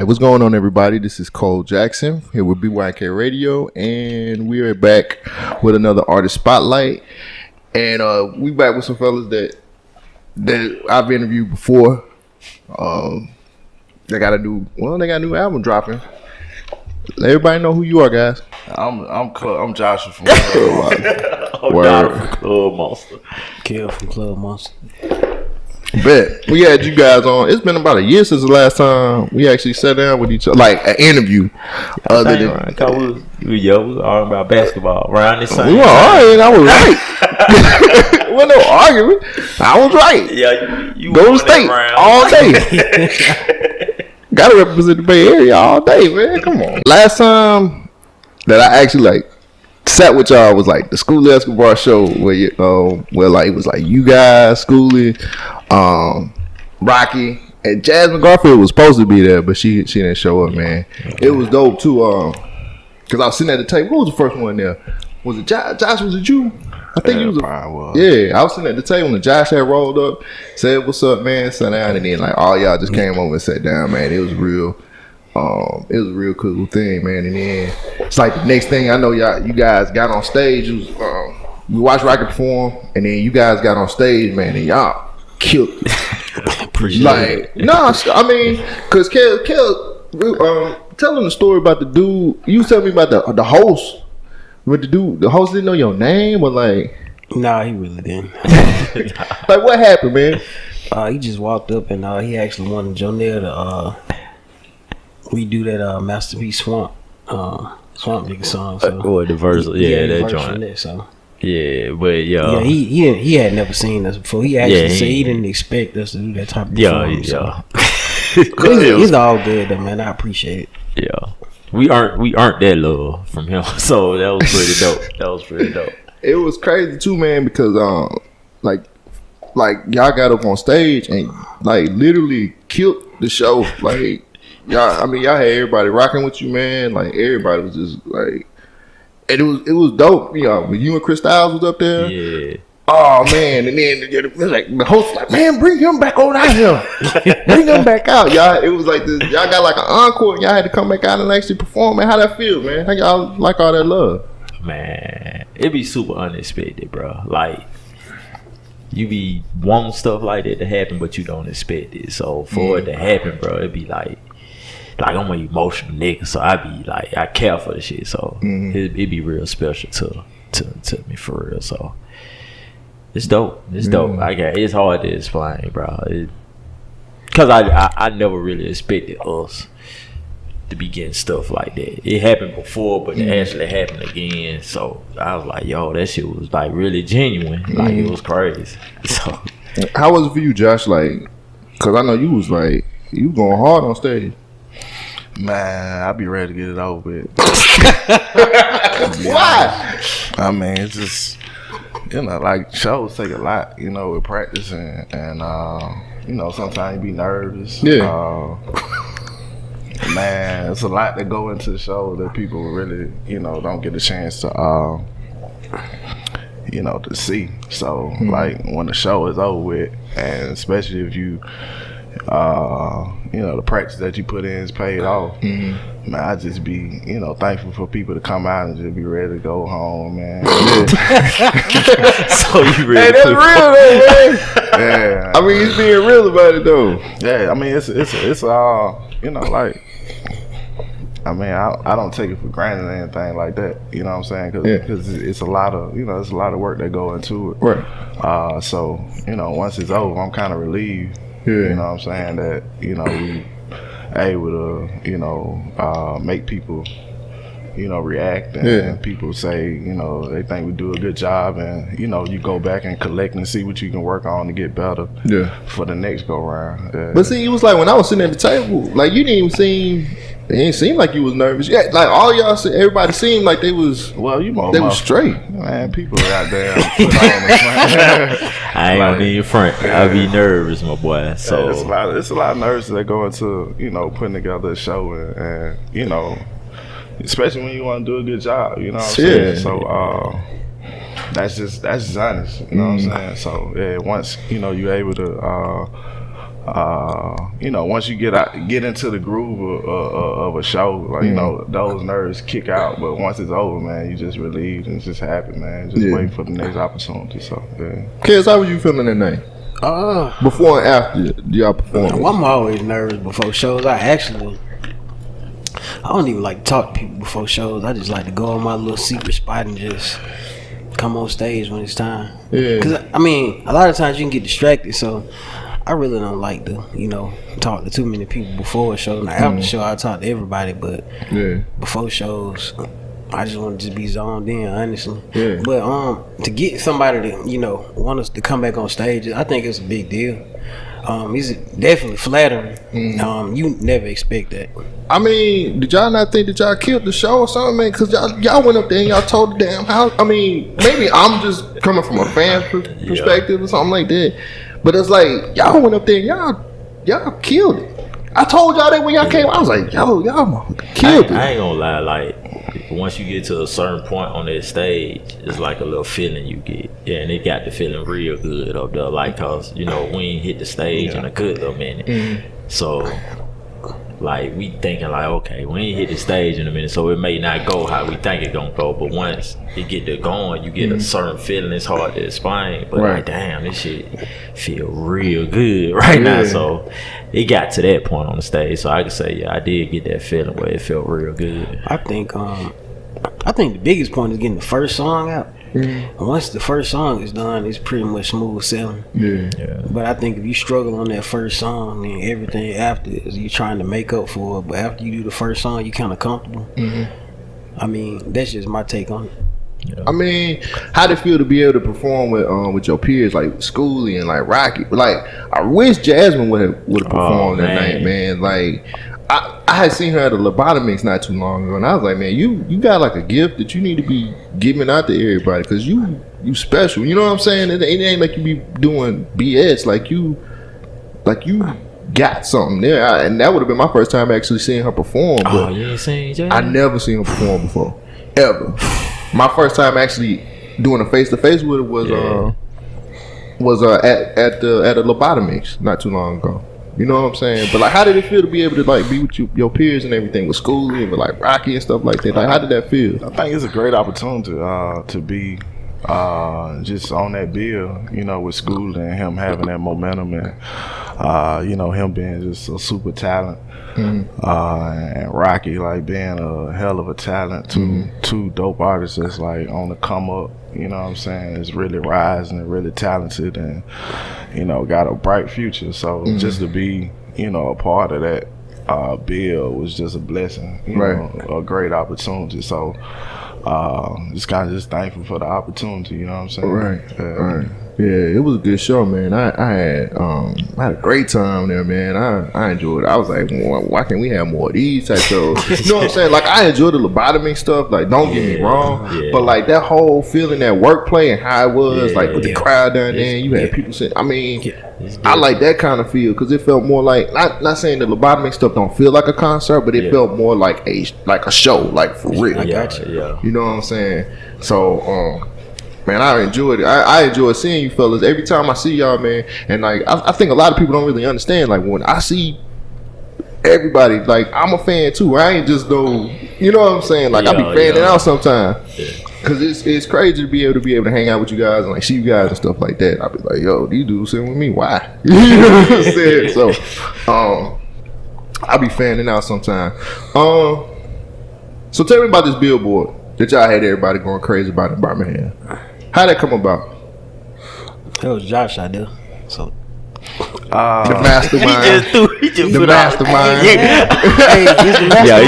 What's going on, everybody? This is Cole Jackson here with BYNK Radio, and we are back with another artist spotlight. And we back with some fellas that I've interviewed before. They got a new album dropping. Let everybody know who you are, guys. I'm Joshua from KLUB Monsta. Kel from KLUB Monsta. Bet. We had you guys on. It's been about a year since the last time we actually sat down with each other, like an interview. Other than we was arguing about basketball around this time. We were arguing. I was right. There wasn't no argument. I was right. Yeah, you Golden State all day. Gotta represent the Bay Area all day, man. Come on. Last time that I actually sat with y'all was the School Escobar show where it was you guys, Schoolie, Rocky, and Jasmine Garfield was supposed to be there, but she didn't show up, man. It was dope too, cause I was sitting at the table. Who was the first one there? Was it Josh? Was it you? I think he was. Yeah, I was sitting at the table and Josh had rolled up, said, "What's up, man?" Sat down, and then all y'all just came over and sat down, man. It was real. It was a real cool thing, man. And then it's the next thing I know, you guys got on stage. It was, we watched Rocky perform, and then you guys got on stage, man, and y'all killed it. Cause Kel, telling the story about the dude. You was telling me about the host. But the host didn't know your name, or Nah, he really didn't. What happened, man? He just walked up and he actually wanted Jonelle to we do that Masterpiece Swamp Nigga song. So or the verse, that joint. That, so. Yeah, but he had never seen us before. He actually said he didn't expect us to do that type of performance. It's all good though, man. I appreciate it. Yeah. We aren't that love from him, so that was pretty dope. It was crazy too, man, because y'all got up on stage and literally killed the show. Y'all had everybody rocking with you, man. Everybody was just and it was dope. When you and Chris Styles was up there. Yeah. Oh man, and then the host was man, bring him back on out here. Bring him back out, y'all. It was this. Y'all got an encore, and y'all had to come back out and actually perform. Man, how that feel, man? How y'all like all that love? Man, it be super unexpected, bro. You be wanting stuff like that to happen, but you don't expect it. So for it to happen, bro, it be I'm an emotional nigga, so I be I care for the shit. So it be real special to me for real. So. It's dope. It's dope. It's hard to explain, bro. Cause I never really expected us to be getting stuff like that. It happened before, but it actually happened again. So I was like, yo, that shit was really genuine. It was crazy. So how was it for you, Josh? Cause I know you was you going hard on stage. Man, I be ready to get it over with. Why? I mean, it's just. Shows take a lot, with practice and sometimes you be nervous. Yeah. Man, it's a lot that go into the show that people really, don't get a chance to, to see. So, when the show is over with, and especially if you, the practice that you put in is paid off. Man, I just be, thankful for people to come out and just be ready to go home, man. So you ready? Hey, that's real though, man. Yeah. I mean, he's being real about it though. Yeah, I mean, it's I don't take it for granted or anything like that. You know what I'm saying? Because it's a lot of, it's a lot of work that go into it. Right. So, once it's over, I'm kind of relieved. Yeah. You know what I'm saying? That, we able to, make people, react and people say, they think we do a good job, and you go back and collect and see what you can work on to get better for the next go round. Yeah. But see, it was when I was sitting at the table, you didn't even it didn't seem like you was nervous. Yeah, all y'all said, everybody seemed like they was they was straight. Man, people out there put on the front. I ain't gonna need front. I be nervous, my boy. So it's a lot of nerves that go into putting together a show and especially when you want to do a good job. You know what I'm saying? So that's just honest. You know what I'm saying? So once you're able to you know, once you get into the groove of a show, like, you know, those nerves kick out. But once it's over, man, you just relieved and it's just happy, man. Just waiting for the next opportunity. So, yeah. Kids, how were you feeling that night? Before and after y'all performance? Well, I'm always nervous before shows. I don't even like to talk to people before shows. I just like to go on my little secret spot and just come on stage when it's time. Yeah. Because, I mean, a lot of times you can get distracted, so I really don't like to, you know, talk to too many people before a show. Now, after the show, I talk to everybody, but before shows, I just want to just be zoned in, honestly. Yeah. But to get somebody to, you know, want us to come back on stage, I think it's a big deal. It's definitely flattering. You never expect that. I mean, did y'all not think that y'all killed the show or something, man? Because y'all went up there and y'all told the damn house. I mean, maybe I'm just coming from a fan's perspective or something like that. But it's like, y'all went up there and y'all killed it. I told y'all that when y'all came. I was like, y'all killed it. I ain't gonna lie, like, once you get to a certain point on that stage, it's like a little feeling you get. Yeah, and it got the feeling real good up there, like, cause, you know, we ain't hit the stage in a good little minute. So, like, we thinking like, okay, we ain't hit the stage in a minute, so it may not go how we think it gonna go. But once it get to going, you get a certain feeling. It's hard to explain, but like, damn, this shit feel real good right now. So it got to that point on the stage, so I can say, I did get that feeling where it felt real good. I think the biggest point is getting the first song out. And once the first song is done, it's pretty much smooth sailing. Yeah. But I think if you struggle on that first song, then everything after is you trying to make up for it. But after you do the first song, you kind of comfortable. I mean, that's just my take on it. Yeah. I mean, how did it feel to be able to perform with your peers like Schoolie and like Rocky? Like, I wish Jasmine would have performed that night, man. Like, I had seen her at a lobotomy not too long ago, and I was like, man, you got like a gift that you need to be giving out to everybody, because you special. You know what I'm saying? It ain't like you be doing BS. Like you got something there, and that would have been my first time actually seeing her perform. But you ain't seen Jasmine? I never seen her perform before, ever. My first time actually doing a face to face with her was at a lobotomy not too long ago. You know what I'm saying? But like, how did it feel to be able to like be with your peers and everything with Schoolie and with like Rocky and stuff like that? Like, how did that feel? I think it's a great opportunity to be just on that bill, you know, with Schoolie and him having that momentum and you know, him being just a super talent. And Rocky like being a hell of a talent. Two dope artists that's like on the come up. You know what I'm saying? It's really rising and really talented and, you know, got a bright future. So just to be, you know, a part of that bill was just a blessing, you know, a great opportunity. So just kind of just thankful for the opportunity, you know what I'm saying? Right. Yeah, it was a good show, man. I had a great time there, man. I enjoyed it. I was like, why can't we have more of these type shows? You know what I'm saying? Like, I enjoyed the lobotomy stuff. Like, don't get me wrong, but like that whole feeling, that wordplay and how it was, like with the crowd down there, and you had people saying, I mean, I like that kind of feel, because it felt more like, not saying the lobotomy stuff don't feel like a concert, but it felt more like a show, like for real. I got you. You know what I'm saying? So, man, I enjoyed it. I enjoy seeing you fellas every time I see y'all, man. And like, I think a lot of people don't really understand. Like, when I see everybody, like, I'm a fan too. I ain't just no, you know what I'm saying? Like, I be fanning out sometimes. Cause it's crazy to be able to hang out with you guys and like see you guys and stuff like that. I be like, yo, these dudes sitting with me. Why? You know what I'm saying? So, I be fanning out sometimes. So tell me about this Billboard that y'all had everybody going crazy about in Birmingham. How'd that come about? It was Josh idea. So the mastermind. He just the mastermind. He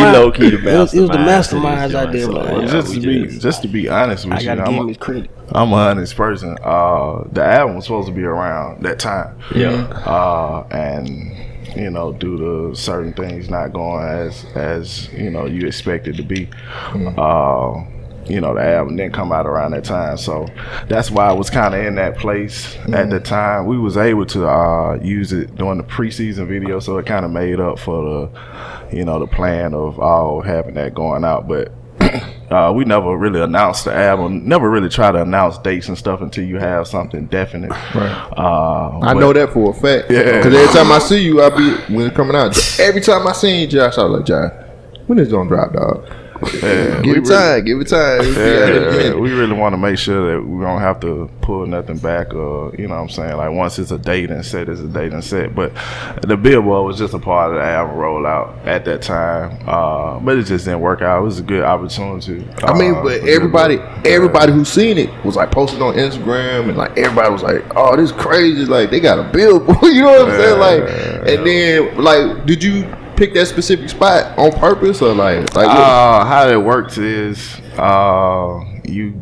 low key the mastermind. It was the mastermind's idea. So, just to be honest with you, I gotta give him his credit. I'm an honest person. The album was supposed to be around that time. And you know, due to certain things not going as you know you expect it to be. You know, the album didn't come out around that time, so that's why I was kind of in that place at the time. We was able to use it during the preseason video, so it kind of made up for the, you know, the plan of all having that going out. But we never really announced the album. Never really try to announce dates and stuff until you have something definite. Right. I know that for a fact. Yeah. Because every time I see you, I be when it's coming out. Every time I see Josh, I was like, Josh, when is it gonna drop, dog? Yeah, give it time. Yeah, we really want to make sure that we don't have to pull nothing back, or you know what I'm saying. Like once it's a date and set, it's a date and set. But the Billboard was just a part of the album rollout at that time. But it just didn't work out. It was a good opportunity. I mean, but everybody who seen it was like posted on Instagram, and like everybody was like, "Oh, this is crazy! Like they got a Billboard." You know what I'm saying? Like, and then like, did you pick that specific spot on purpose, or like how it works is you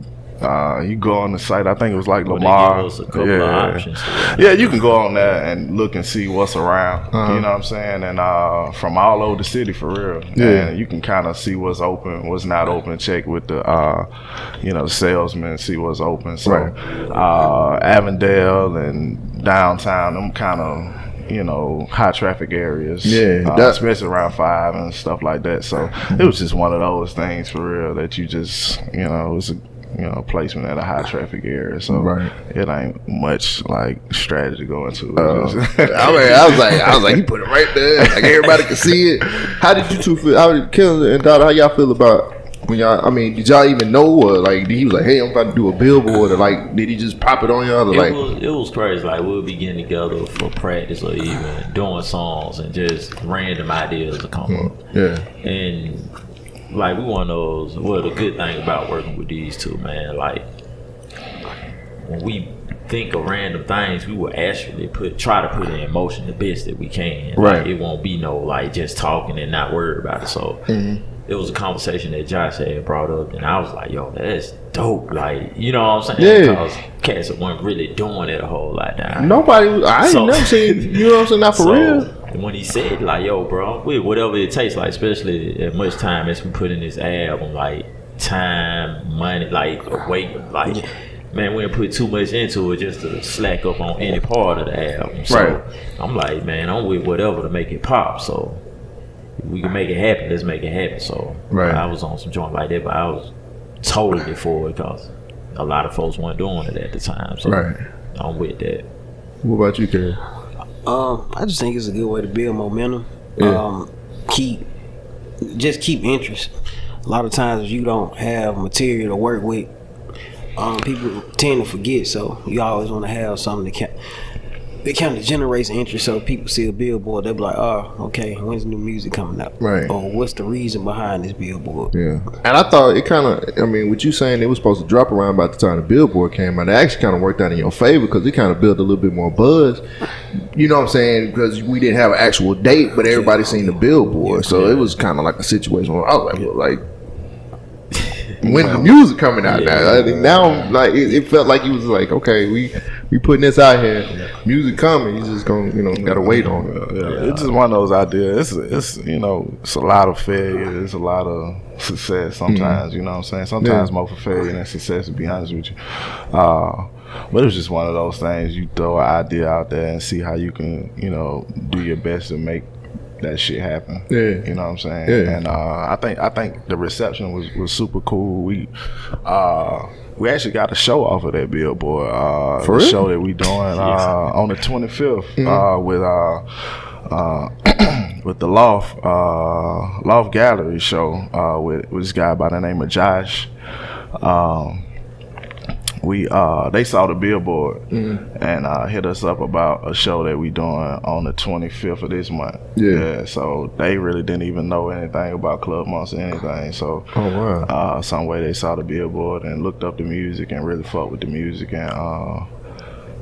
go on the site. I think it was like Lamar. Yeah, you can go on there and look and see what's around. You know what I'm saying? And from all over the city, for real. Yeah, and you can kind of see what's open, what's not open. Check with the the salesman, see what's open. So Avondale and downtown, them kind of high traffic areas. Yeah, especially around 5 and stuff like that. So it was just one of those things for real that you just it was a placement at a high traffic area. So it ain't much like strategy going to it. I was like, he put it right there, like everybody could see it. How did you two feel? How did Kel and Dotta, how y'all feel about when y'all? I mean, did y'all even know, or like he was like, "Hey, I'm about to do a Billboard," or like did he just pop it on y'all? Or it was crazy. Like we'll be getting together for practice or even doing songs, and just random ideas will come up. Yeah, and like we one of those. Well, the good thing about working with these two, man, like when we think of random things, we will actually try to put in motion the best that we can. Right, like, it won't be no like just talking and not worried about it. So. It was a conversation that Josh had brought up, and I was like, yo, that's dope. Like, you know what I'm saying? Because cats weren't really doing it a whole lot down. Nobody, I ain't never seen, you know what I'm saying, not for real. And when he said, like, yo, bro, whatever it takes, like, especially as much time as we put in this album, like, time, money, like, weight, like, man, we didn't put too much into it just to slack up on any part of the album. So I'm like, man, I'm with whatever to make it pop, so. We can make it happen. Let's make it happen. So I was on some joint like that, but I was totally for it because a lot of folks weren't doing it at the time. So I'm with that. What about you, K.L.U.B? I just think it's a good way to build momentum. Keep interest. A lot of times if you don't have material to work with, people tend to forget. So you always want to have something that kind of generates interest. So people see a Billboard, they'll be like, oh, okay, when's the new music coming out? Right. Or what's the reason behind this Billboard? Yeah. And I thought it kind of, I mean, what you saying, it was supposed to drop around about the time the Billboard came out. It actually kind of worked out in your favor because it kind of built a little bit more buzz. You know what I'm saying? Because we didn't have an actual date, but everybody seen the Billboard. So it was kind of like a situation where I was like, well, like, when the music coming out now like it felt like he was like, okay, we putting this out here, music coming, you just gonna gotta wait on it. It's just one of those ideas. It's it's a lot of failure, it's a lot of success sometimes. You know what I'm saying? Sometimes more for failure than success, to be honest with you. But it was just one of those things. You throw an idea out there and see how you can do your best to make that shit happen. You know what I'm saying? And I think the reception was super cool. We actually got a show off of that Billboard. For the show that we doing on the 25th with the Loft Gallery show with this guy by the name of Josh. They saw the Billboard and hit us up about a show that we doing on the 25th of this month. So they really didn't even know anything about KLUB Monsta or anything. So some way they saw the Billboard and looked up the music and really fucked with the music and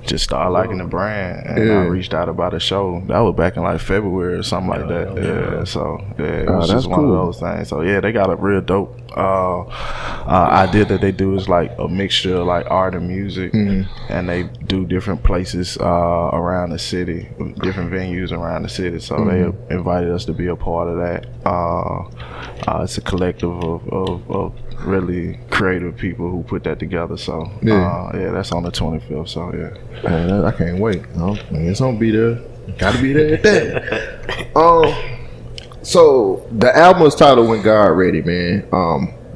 just started liking the brand, and I reached out about a show. That was back in like February or something like that. So it was just one of those things. So they got a real dope idea that they do is like a mixture of like art and music, and they do different places around the city, different venues around the city. So they invited us to be a part of that. It's a collective of really creative people who put that together. So that's on the 25th. So man, I can't wait. It's gonna be there. Gotta be there at that. So the album is titled "When Gawd Ready," man.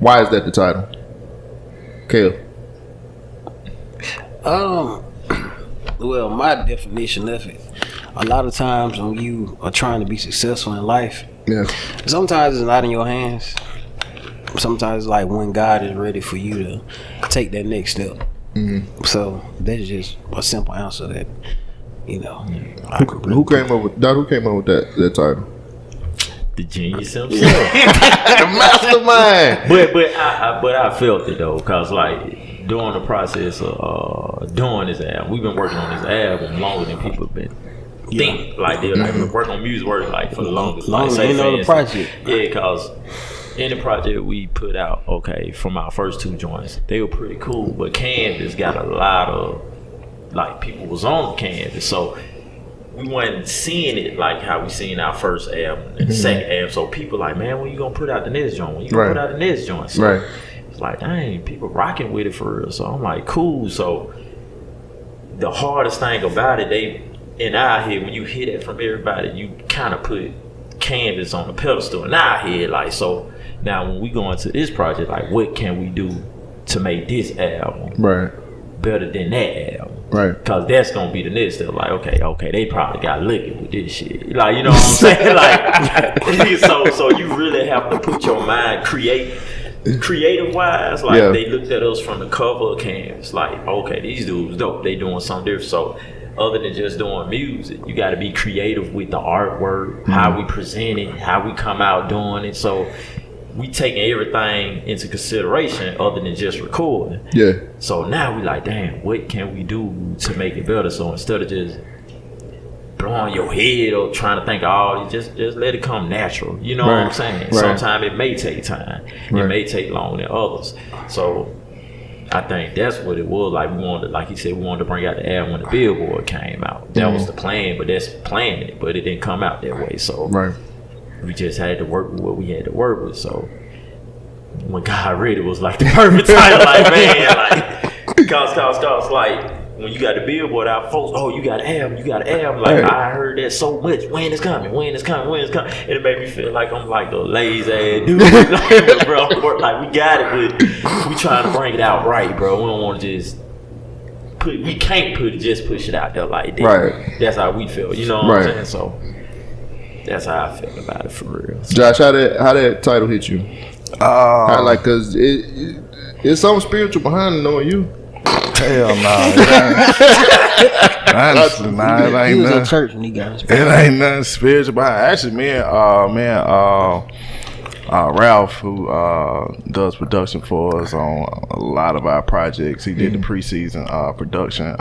Why is that the title? Kel. Well, my definition of it, a lot of times when you are trying to be successful in life, sometimes it's not in your hands. Sometimes it's like when God is ready for you to take that next step. Mm-hmm. So that's just a simple answer that, you know. Who came up with that title? The genius himself. The mastermind. But I felt it though, cause like during the process of doing this album, we've been working on this album longer than people have been think. Like they're like work on music work like for the longest. Longer than the project. Yeah, cause in the project we put out, okay, from our first 2 joints, they were pretty cool, but Canvas got a lot of like people was on Canvas, so we wasn't seeing it like how we seen our first album and the second album. So people like, man, when you gonna put out the next joint? When you gonna put out the next joint? So it's like, dang, people rocking with it for real. So I'm like, cool. So the hardest thing about it, in our head, when you hear that from everybody, you kind of put Canvas on the pedestal in our head. Like, so now when we go into this project, like, what can we do to make this album better than that album? Right. Cause that's gonna be the next step. Like, okay, they probably got lucky with this shit. Like, you know what I'm saying? Like, so you really have to put your mind creative wise. Like, they looked at us from the cover of Canvas. Like, okay, these dudes dope. They doing something different. So other than just doing music, you got to be creative with the artwork, how we present it, how we come out doing it. So we taking everything into consideration other than just recording. Yeah. So now we like, damn, what can we do to make it better? So instead of just blowing your head or trying to think of all this, just let it come natural. You know what I'm saying? Right. Sometimes it may take time. It may take longer than others. So I think that's what it was. Like, we wanted, like he said, we wanted to bring out the album when the Billboard came out. That was the plan, but that's planning it, but it didn't come out that way. So we just had to work with what we had to work with. So when Gawd Ready was like the perfect title, like, man, like, cause like when you got the Billboard out, folks, oh, you got an album. Like, I heard that so much. When it's coming. And it made me feel like I'm like a lazy ass dude. Like, bro, like, we got it, but we trying to bring it out right, bro. We don't want to just we can't push it out there like that. Right. That's how we feel. You know what I'm saying? So that's how I feel about it for real. Josh, how that title hit you? Cause it's something spiritual behind it, knowing you. Hell no. Honestly, nah, it ain't nothing. Church when he got it ain't nothing spiritual behind it. Actually, Ralph, who does production for us on a lot of our projects, he did the preseason production.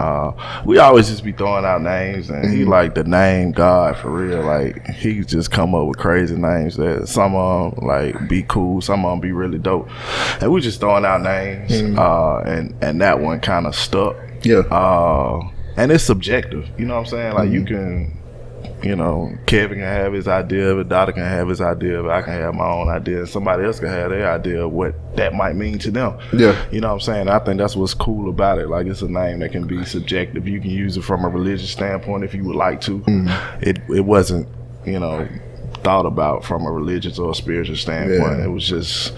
We always just be throwing out names, and he like the name God for real. Like, he just come up with crazy names that some of them like be cool, some of them be really dope, and we just throwing out names. And that one kind of stuck. And it's subjective, you know what I'm saying? Like, you can, you know, Kevin can have his idea of it, Dotta can have his idea of it, I can have my own idea, somebody else can have their idea of what that might mean to them. You know what I'm saying? I think that's what's cool about it. Like, it's a name that can be subjective. You can use it from a religious standpoint if you would like to. It wasn't, you know, thought about from a religious or a spiritual standpoint. It was just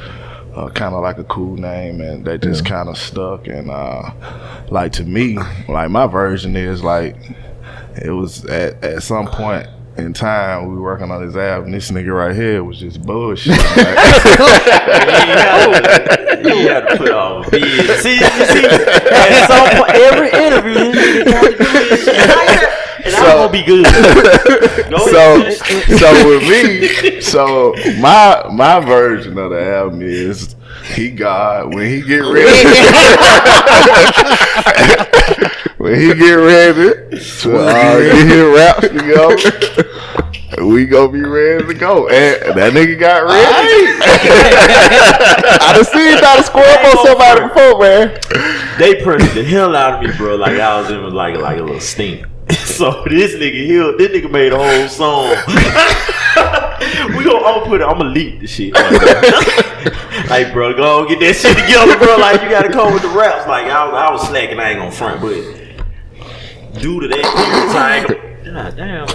kind of like a cool name, and that just kind of stuck. And like, to me, like, my version is like, it was at some point in time we were working on this album. This nigga right here was just bullshit. Like, you had to put on beard. See, at some point, every interview, this nigga got to do this shit. And I'm gonna be good. So with me, so my version of the album is he God when he get ready. When he get ready to get his raps to go, we gonna be ready to go. And that nigga got ready. I done seen Dotta square up on somebody before, man. They pressed the hell out of me, bro. Like, I was in like a little stink. So this nigga made a whole song. I'm gonna leak the shit. Like, bro, go get that shit together, bro. Like, you gotta come with the raps. Like, I was slacking, I ain't gonna front, but due to that period of time, God damn.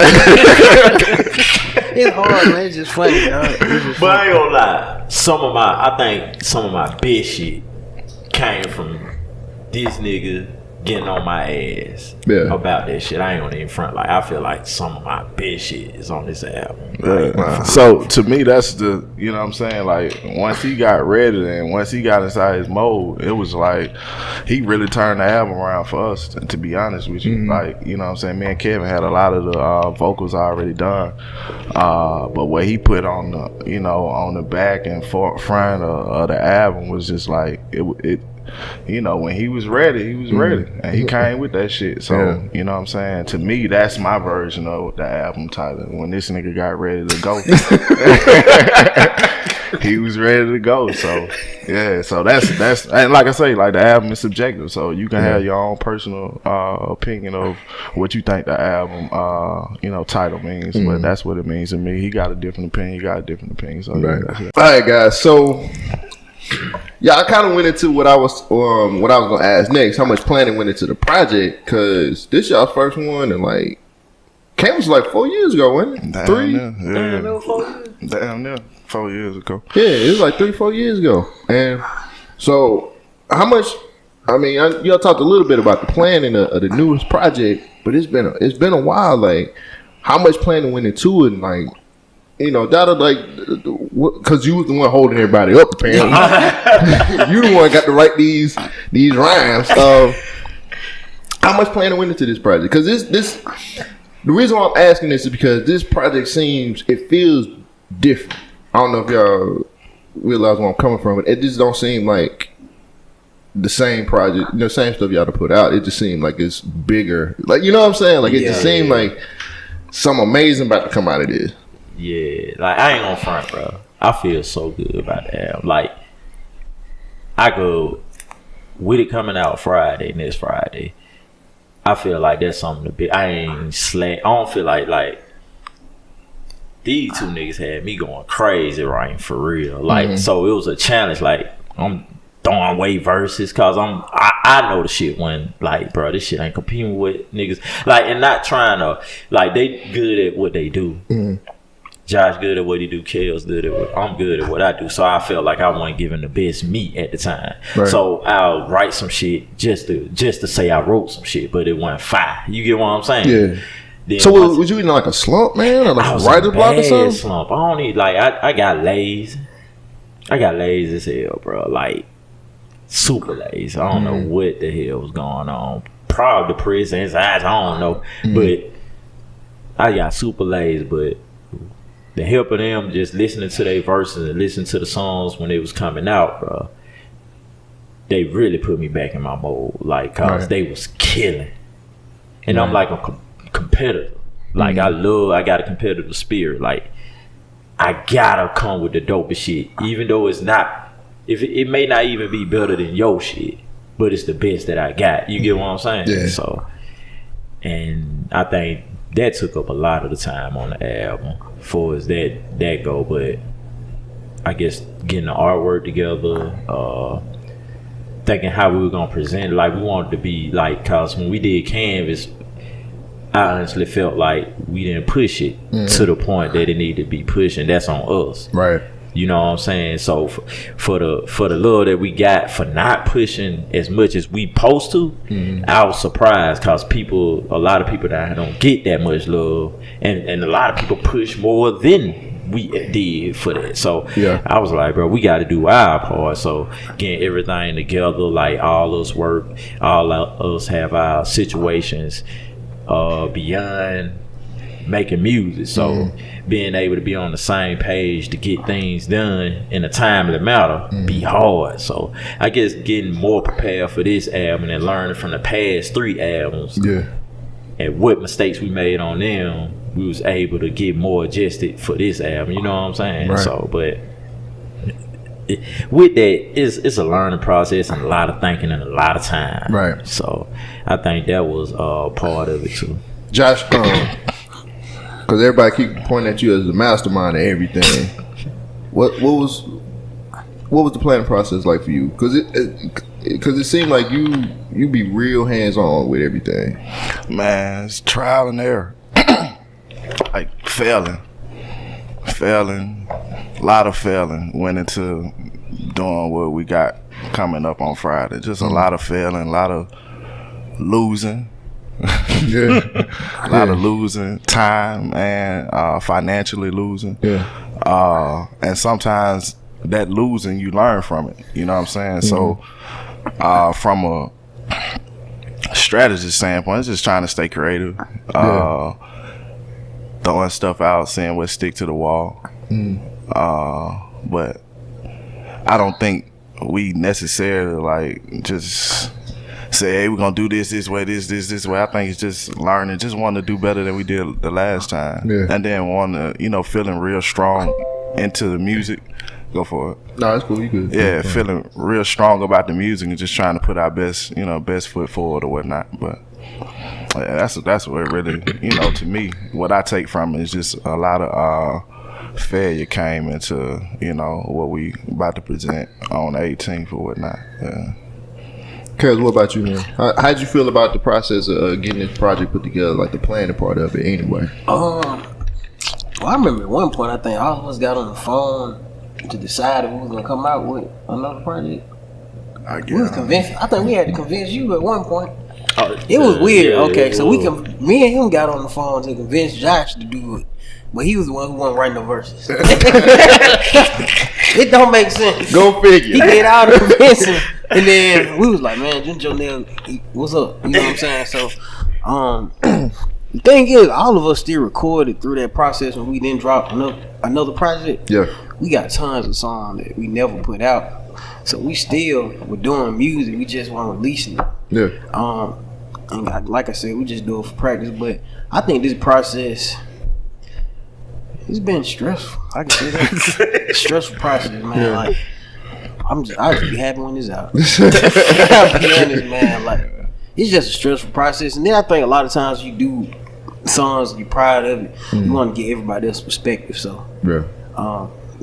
It's hard, man. It's just funny, dog. But I ain't gonna lie. I think some of my best shit came from this nigga getting on my ass about that shit. I ain't gonna even front. Like, I feel like some of my best shit is on this album. So to me, that's the, you know what I'm saying, like, once he got ready and once he got inside his mode, it was like he really turned the album around for us, to be honest with you. Like, you know what I'm saying, me and Kevin had a lot of the vocals already done, but what he put on the, you know, on the back and front of the album was just like it you know, when he was ready, and he came with that shit. So, you know what I'm saying? To me, that's my version of the album title. When this nigga got ready to go, he was ready to go. So, yeah. So that's and like I say, like, the album is subjective. So you can have your own personal opinion of what you think the album, you know, title means. But that's what it means to me. He got a different opinion. You got a different opinion. So, right. All right, guys. So. Yeah, I kind of went into what I was gonna ask next. How much planning went into the project? Cause this y'all's first one, and like, came was like 4 years ago, wasn't it? Damn 3? Near. 4 years. Damn near 4 years ago. Yeah, it was like 3-4 years ago. And so, how much? I mean, y'all talked a little bit about the planning of the newest project, but it's been a while. Like, how much planning went into it? And like, you know, Dotta, like, because you was the one holding everybody up, apparently. You the one got to write these rhymes. How much planning went into this project? Because this, the reason why I'm asking this is because this project feels different. I don't know if y'all realize where I'm coming from, but it just don't seem like the same project, the same stuff y'all to put out. It just seemed like it's bigger. Like, you know what I'm saying? Like, it just seemed like something amazing about to come out of this. Yeah, like, I ain't gonna front, bro. I feel so good about the album. Like, I go with it coming out next Friday. I feel like that's something to be. I ain't slack. I don't feel like these two niggas had me going crazy, right? For real. Like, so it was a challenge. Like, I'm throwing away verses because I know the shit when, like, bro, this shit ain't competing with niggas. Like, and not trying to, like, they good at what they do. Josh good at what he do. Kel's good at what I'm good at what I do. So I felt like I wasn't giving the best me at the time. Right. So I'll write some shit just to say I wrote some shit, but it wasn't fire. You get what I'm saying? Yeah. Then so was you in like a slump, man, or like a writer's block or something? Slump. I don't need, like, I got lazy. I got lazy as hell, bro. Like, super lazy. I don't know what the hell was going on. Probably depressed, anxiety. I don't know, but I got super lazy. But the help of them just listening to their verses and listening to the songs when they was coming out, bro, they really put me back in my mode, like, cause they was killing. And I'm like a competitor. Like, I got a competitive spirit. Like, I gotta come with the dopest shit, even though it's not, if it may not even be better than your shit, but it's the best that I got. You get what I'm saying? Yeah. So, and I think that took up a lot of the time on the album for as that go. But I guess getting the artwork together, thinking how we were gonna present it. Like, we wanted to be like, cause when we did Canvas, I honestly felt like we didn't push it to the point that it needed to be pushed, and that's on us. Right. You know what I'm saying? So for the love that we got for not pushing as much as we supposed to, I was surprised because a lot of people that don't get that much love, and a lot of people push more than we did for that. So I was like, bro, we got to do our part. So getting everything together, like, all us work, all us have our situations beyond making music. So being able to be on the same page to get things done in a timely manner be hard. So I guess getting more prepared for this album and learning from the past 3 albums and what mistakes we made on them, we was able to get more adjusted for this album. You know what I'm saying? Right. So, but with that, it's a learning process and a lot of thinking and a lot of time. Right. So I think that was part of it too. Josh, because everybody keep pointing at you as the mastermind of everything. What was the planning process like for you? Because it seemed like you be real hands on with everything. Man, it's trial and error. failing, a lot of failing went into doing what we got coming up on Friday. Just a lot of failing, a lot of losing. A lot of losing time and financially losing. And sometimes that losing, you learn from it. You know what I'm saying? So from a strategy standpoint, it's just trying to stay creative, throwing stuff out, seeing what stick to the wall. But I don't think we necessarily like just say, hey, we're gonna do this way, this way. I think it's just learning, just wanting to do better than we did the last time, and then want to, feeling real strong into the music. Go for it. No, that's cool. You good? Yeah, feeling real strong about the music and just trying to put our best foot forward or whatnot. But that's what really, to me, what I take from it is just a lot of failure came into what we about to present on the 18th or whatnot. Kels, what about you, man? How'd you feel about the process of getting this project put together, like the planning part of it anyway? Well, I remember at one point, I think all of us got on the phone to decide if we was going to come out with another project. We was convinced. I think we had to convince you at one point. It was weird. So me and him got on the phone to convince Josh to do it. But he was the one who wasn't writing no verses. It don't make sense. Go figure. He did all the convincing. And then we was like, man, Jonelle, what's up? You know what I'm saying? So, the thing is, all of us still recorded through that process when we didn't drop another project. Yeah. We got tons of songs that we never put out. So we still were doing music. We just weren't releasing it. Yeah. And like I said, we just do it for practice. But I think this process, it's been stressful. I can say that. Stressful process, man. Yeah. Like, I just be happy when it's out. I'll be honest, man. Like, it's just a stressful process. And then I think a lot of times you do songs, you're proud of it. You want to get everybody else's perspective. So,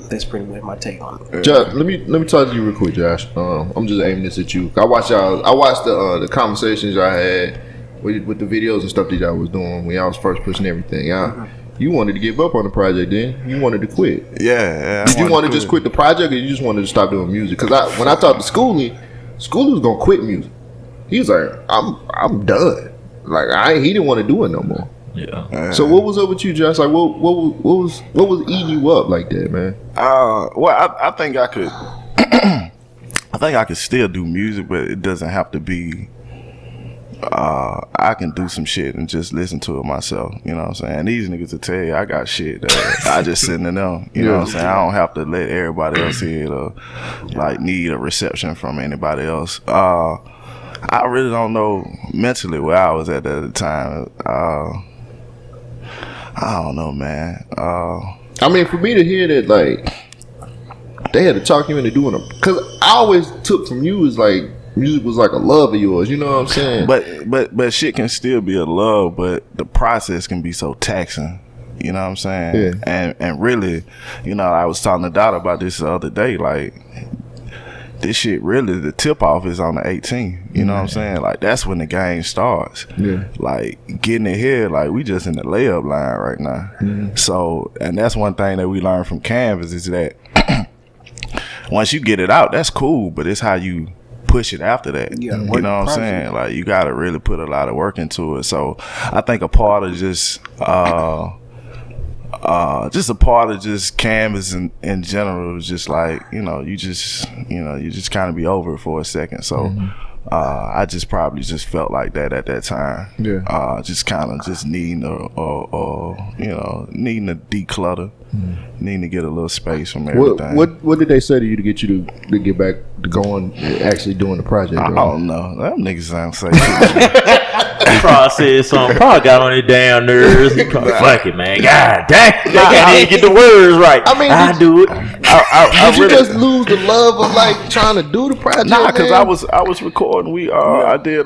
that's pretty much my take on it. Josh, let me talk to you real quick, Josh. I'm just aiming this at you. I watched the conversations y'all had with the videos and stuff that y'all was doing when y'all was first pushing everything out. You wanted to give up on the project, then you wanted to quit. Yeah. Did you want to just quit the project, or you just wanted to stop doing music? Because when I talked to Schoolie was gonna quit music. He was like, I'm done. Like he didn't want to do it no more. Yeah. So what was up with you, Josh? Like what was eating you up like that, man? Well, I think I could. I think I could still do music, but it doesn't have to be. I can do some shit and just listen to it myself. You know what I'm saying? These niggas will tell you I got shit that I just sitting in them. You know what I'm saying? I don't have to let everybody else hear it or like need a reception from anybody else. I really don't know mentally where I was at the time. I don't know, man. I mean, for me to hear that, like, they had to talk you into doing them, because I always took from you as like music was like a love of yours. You know what I'm saying? But shit can still be a love, but the process can be so taxing. You know what I'm saying? Yeah. And really, I was talking to Dotta about this the other day. Like, this shit really, the tip off is on the 18th. You know what I'm saying? Like, that's when the game starts. Yeah. Like, getting it here, like, we just in the layup line right now. So, and that's one thing that we learned from Canvas is that once you get it out, that's cool, but it's how you push it after that. You know what I'm saying? Like, you got to really put a lot of work into it. So, I think a part of just a part of just Canvas in general is just like, you just kind of be over it for a second. So I just probably just felt like that at that time. Yeah. Just kind of just needing needing to declutter, needing to get a little space from everything. What did they say to you to get you to get back to going actually doing the project? I don't know. Them niggas don't say shit. He probably said something. Probably got on his damn nerves. He probably fuck it, man. God dang, I can't even get the words right. I mean, I do it. Did you just lose the love of like trying to do the project? Nah, because I was recording. I did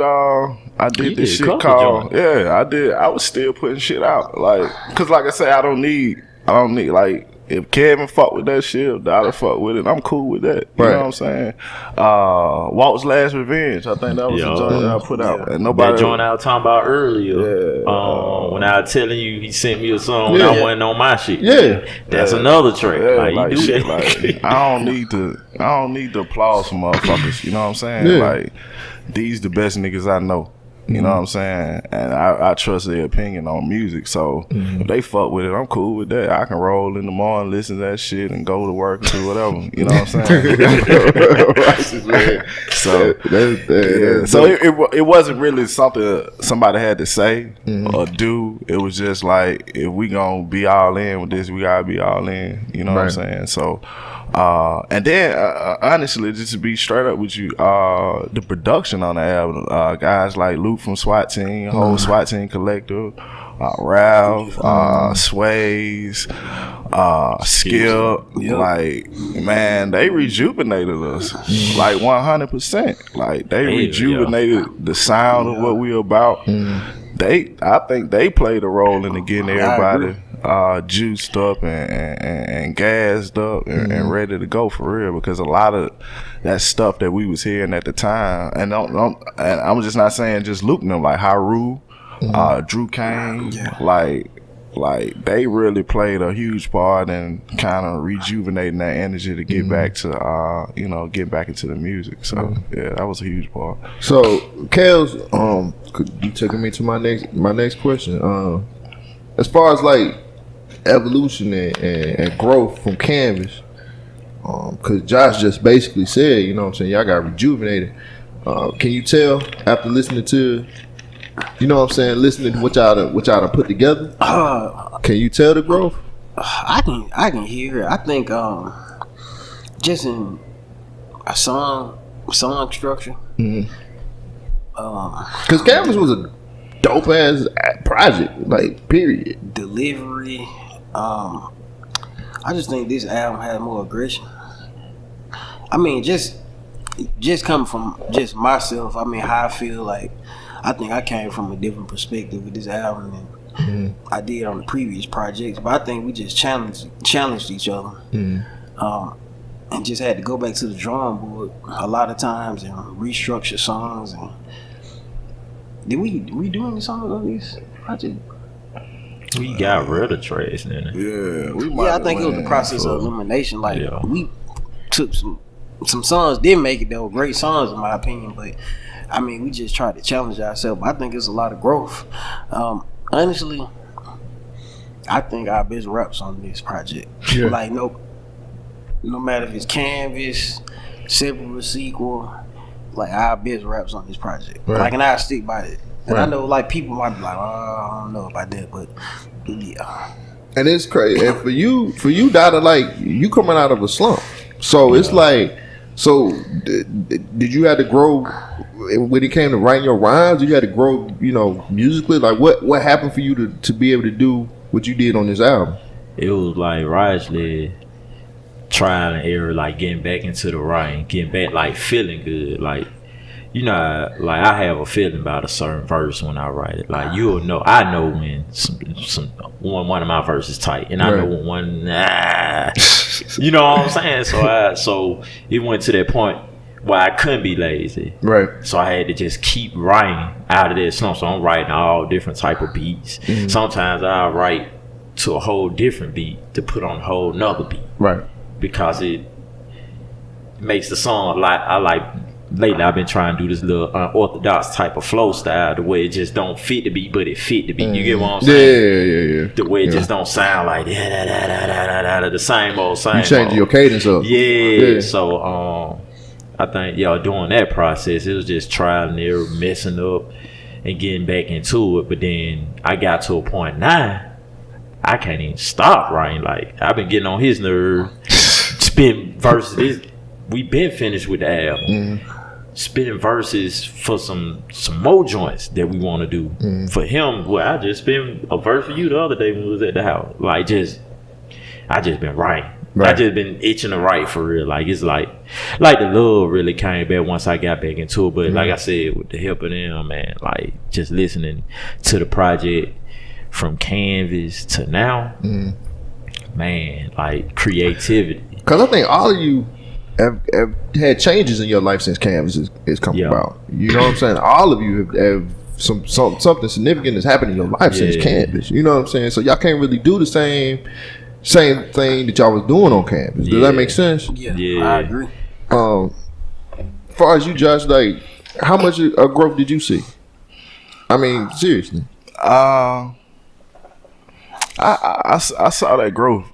this shit called I did. I was still putting shit out, like, because like I said, I don't need like if Kevin fuck with that shit, if Dotta fuck with it, I'm cool with that. You know what I'm saying? Walt's Last Revenge, I think that was the joint that I put out. And nobody that joint I was talking about earlier. When I was telling you he sent me a song when I wasn't on my shit. That's another track. Like you do shit, that. like, I don't need to applause for motherfuckers. You know what I'm saying? Like these the best niggas I know. You know what I'm saying? And I trust their opinion on music. So if they fuck with it, I'm cool with that. I can roll in the morning, listen to that shit, and go to work and do whatever. You know what I'm saying? So it wasn't really something somebody had to say or do. It was just like, if we gonna be all in with this, we gotta be all in. You know what I'm saying? So and then honestly, just to be straight up with you, the production on the album, guys like Luke from SWAT Team, whole SWAT Team collective, Ralph, Sways, Skip, like, man, they rejuvenated us like 100%. Like they rejuvenated the sound of what we about. I think they played a role in getting everybody juiced up and gassed up and ready to go for real, because a lot of that stuff that we was hearing at the time, and I'm just not saying just Luke and them, like Haru, Drew Kane, like they really played a huge part in kind of rejuvenating that energy to get back to get back into the music. So that was a huge part. So Kels, you taking me to my next question. As far as like evolution and growth from Canvas, because Josh just basically said, you know what I'm saying, y'all got rejuvenated. Can you tell after listening to, you know what I'm saying, listening to what y'all done put together? Can you tell the growth? I can hear it. I think just in a song structure. Because Canvas was a dope ass project, like, period. Delivery. I just think this album had more aggression. I mean, just coming from just myself, I mean, how I feel like, I think I came from a different perspective with this album than I did on the previous projects. But I think we just challenged each other, and just had to go back to the drawing board a lot of times and restructure songs. And did we do any songs on this project? We got rid of tracks, then. I think it was the process of elimination. Like we took some songs didn't make it. They were great songs in my opinion, but I mean, we just tried to challenge ourselves. I think it's a lot of growth. Honestly, I think our best raps on this project. Like no matter if it's Canvas, Separate Sequel, like our best raps on this project. Like, and I stick by it. And I know, like, people might be like, I don't know about that, but yeah. And it's crazy. And for you, Dotta, like, you coming out of a slump, so it's like, so did you have to grow when it came to writing your rhymes? You had to grow, musically. Like, what happened for you to be able to do what you did on this album? It was like Rajley trial and error, like getting back into the writing, getting back, like feeling good, like. Like I have a feeling about a certain verse when I write it. Like you'll know, I know when one of my verses tight, and I know when one, you know what I'm saying. So it went to that point where I couldn't be lazy. Right. So I had to just keep writing out of that slump. So I'm writing all different type of beats. Sometimes I write to a whole different beat to put on a whole nother beat. Right. Because it makes the song lately I've been trying to do this little unorthodox type of flow style, the way it just don't fit the beat, but it fit the beat. You get what I'm saying? Yeah. The way it just don't sound like the same old. You changing your cadence up. Yeah. So I think doing that process, it was just trial and error, messing up and getting back into it. But then I got to a point now, I can't even stop writing. Like I've been getting on his nerve, spin verses. We been finished with the album. Spinning verses for some more joints that we want to do. For him, I just spin a verse for you the other day when we was at the house. Like I just been writing. I just been itching to write for real. Like it's like the love really came back once I got back into it. But like I said, with the help of them, man, like just listening to the project from Canvas to now, man, like creativity. Because I think all of you have had changes in your life since Canvas is come about. You know what I'm saying? All of you have something significant has happened in your life since Canvas. You know what I'm saying? So y'all can't really do the same thing that y'all was doing on Canvas. Does that make sense? Yeah, I agree. As far as you, Josh, like, how much growth did you see? I mean, seriously. I saw that growth.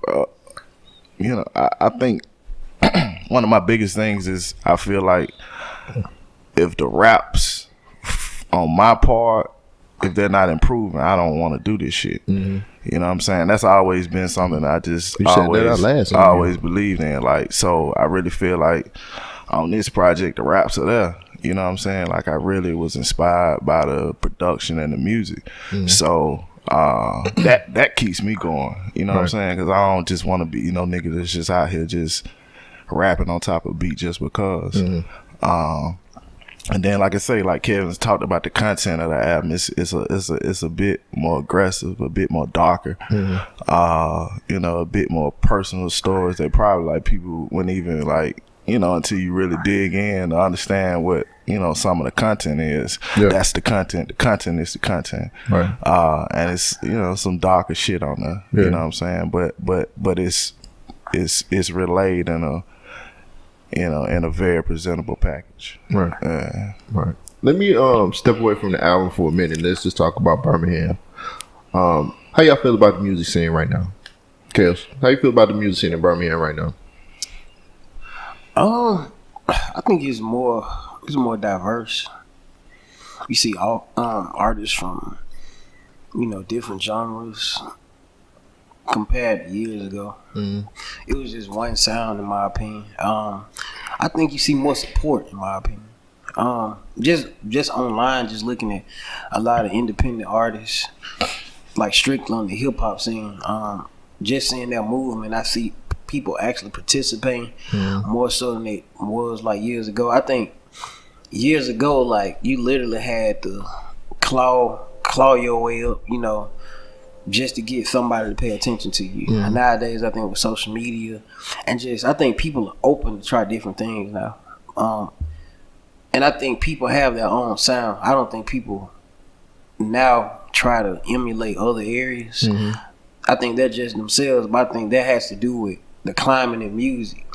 You know, I think one of my biggest things is I feel like if the raps on my part, if they're not improving, I don't want to do this shit. Mm-hmm. You know what I'm saying? That's always been something I just always believed in. Like, so I really feel like on this project, the raps are there. You know what I'm saying? Like, I really was inspired by the production and the music. Mm-hmm. So that keeps me going. You know what I'm saying? Because I don't just want to be, nigga that's just out here just rapping on top of beat just because. Mm-hmm. And then, like I say, like Kevin's talked about the content of the album, it's a bit more aggressive, a bit more darker, a bit more personal stories that probably like people wouldn't even like, until you really dig in to understand what, some of the content is. Yeah. That's the content. The content is the content. Right. And it's, some darker shit on there. Yeah. You know what I'm saying? But it's relayed in a very presentable package. Right. Right. Let me step away from the album for a minute. Let's just talk about Birmingham. How y'all feel about the music scene right now? Kels, how you feel about the music scene in Birmingham right now? I think it's more diverse. You see all artists from different genres compared to years ago. Mm-hmm. It was just one sound, in my opinion. I think you see more support, in my opinion. Just online, just looking at a lot of independent artists, like strictly on the hip hop scene. Just seeing that movement, I see people actually participating more so than it was like years ago. I think years ago, like, you literally had to claw your way up, just to get somebody to pay attention to you. And nowadays, I think with social media and I think people are open to try different things now. And I think people have their own sound. I don't think people now try to emulate other areas. Mm-hmm. I think they're just themselves, but I think that has to do with the climate in music.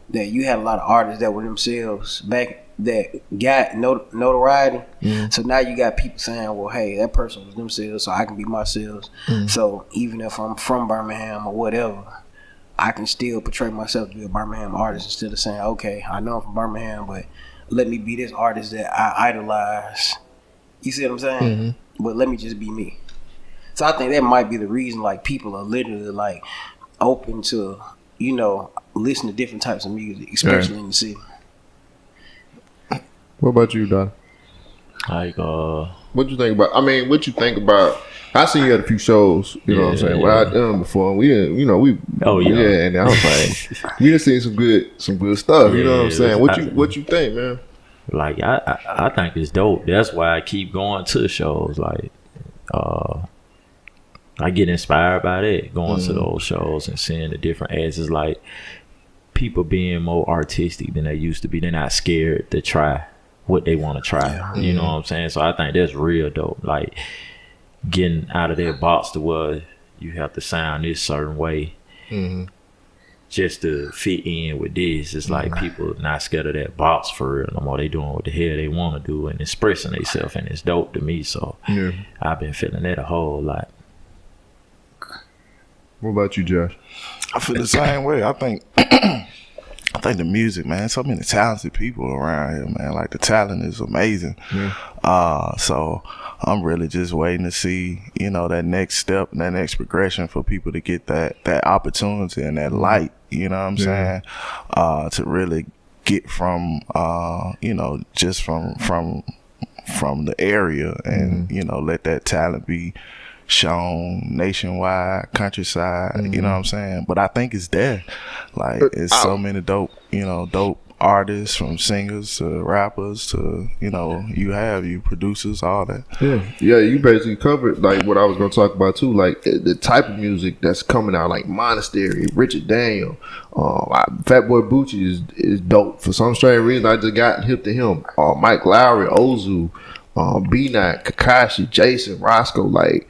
That you had a lot of artists that were themselves back that got notoriety. Mm-hmm. So now you got people saying, well, hey, that person was themselves, so I can be myself. Mm-hmm. So even if I'm from Birmingham or whatever, I can still portray myself to be a Birmingham artist instead of saying, okay, I know I'm from Birmingham, but let me be this artist that I idolize. You see what I'm saying? Mm-hmm. But let me just be me. So I think that might be the reason, like, people are literally, like, open to, listen to different types of music, especially in the city. What about you, Don? Like, what you think about? I mean, what you think about? I seen you at a few shows. You know what I'm saying? Well, I done before. We didn't. And I was like, we done seen some good stuff. You know what I'm saying? What you think, man? Like, I think it's dope. That's why I keep going to shows. Like, I get inspired by that, going to those shows and seeing the different ads. It's like people being more artistic than they used to be. They're not scared to try what they want to try. You know what I'm saying? So I think that's real dope. Like, getting out of that box to where you have to sound this certain way just to fit in with this. It's like people not scared of that box for real no more. They doing what the hell they want to do and expressing themselves, and it's dope to me. So I've been feeling that a whole lot. What about you, Josh? I feel the same way. I think the music, man, so many talented people around here, man. Like, the talent is amazing. So I'm really just waiting to see, that next step, that next progression for people to get that opportunity and that light, you know what I'm saying? To really get from, just from the area and, let that talent be shown nationwide, countryside, you know what I'm saying? But I think it's there. Like, it's so many dope artists, from singers to rappers to you producers, all that. Yeah. You basically covered like what I was gonna talk about too, like the type of music that's coming out, like Monastery, Richard Daniel, Fatboy Bucci is dope. For some strange reason, I just got hip to him. Mike Lowry, Ozu, B-Night, Kakashi, Jason, Roscoe. Like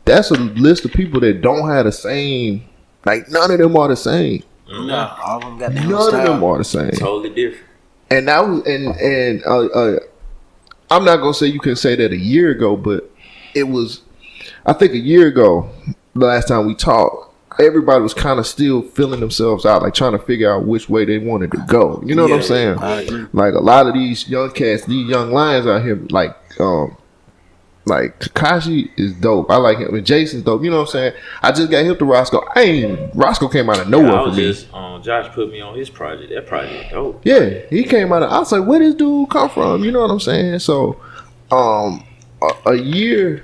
that's a list of people that don't have the same. Like none of them are the same. No, all of them got their None own style. of them are the same. Totally different. And that was I'm not gonna say you can say that a year ago, but it was. I think a year ago, the last time we talked, everybody was kind of still feeling themselves out, like trying to figure out which way they wanted to go. You know what I'm saying? Like a lot of these young cats, these young lions out here, like Kakashi is dope. I like him. And Jason's dope. You know what I'm saying? I just got hip to Roscoe. Roscoe came out of nowhere for me. Josh put me on his project. That project dope. Yeah, he came out of. I was like, where this dude come from? You know what I'm saying? So, a year,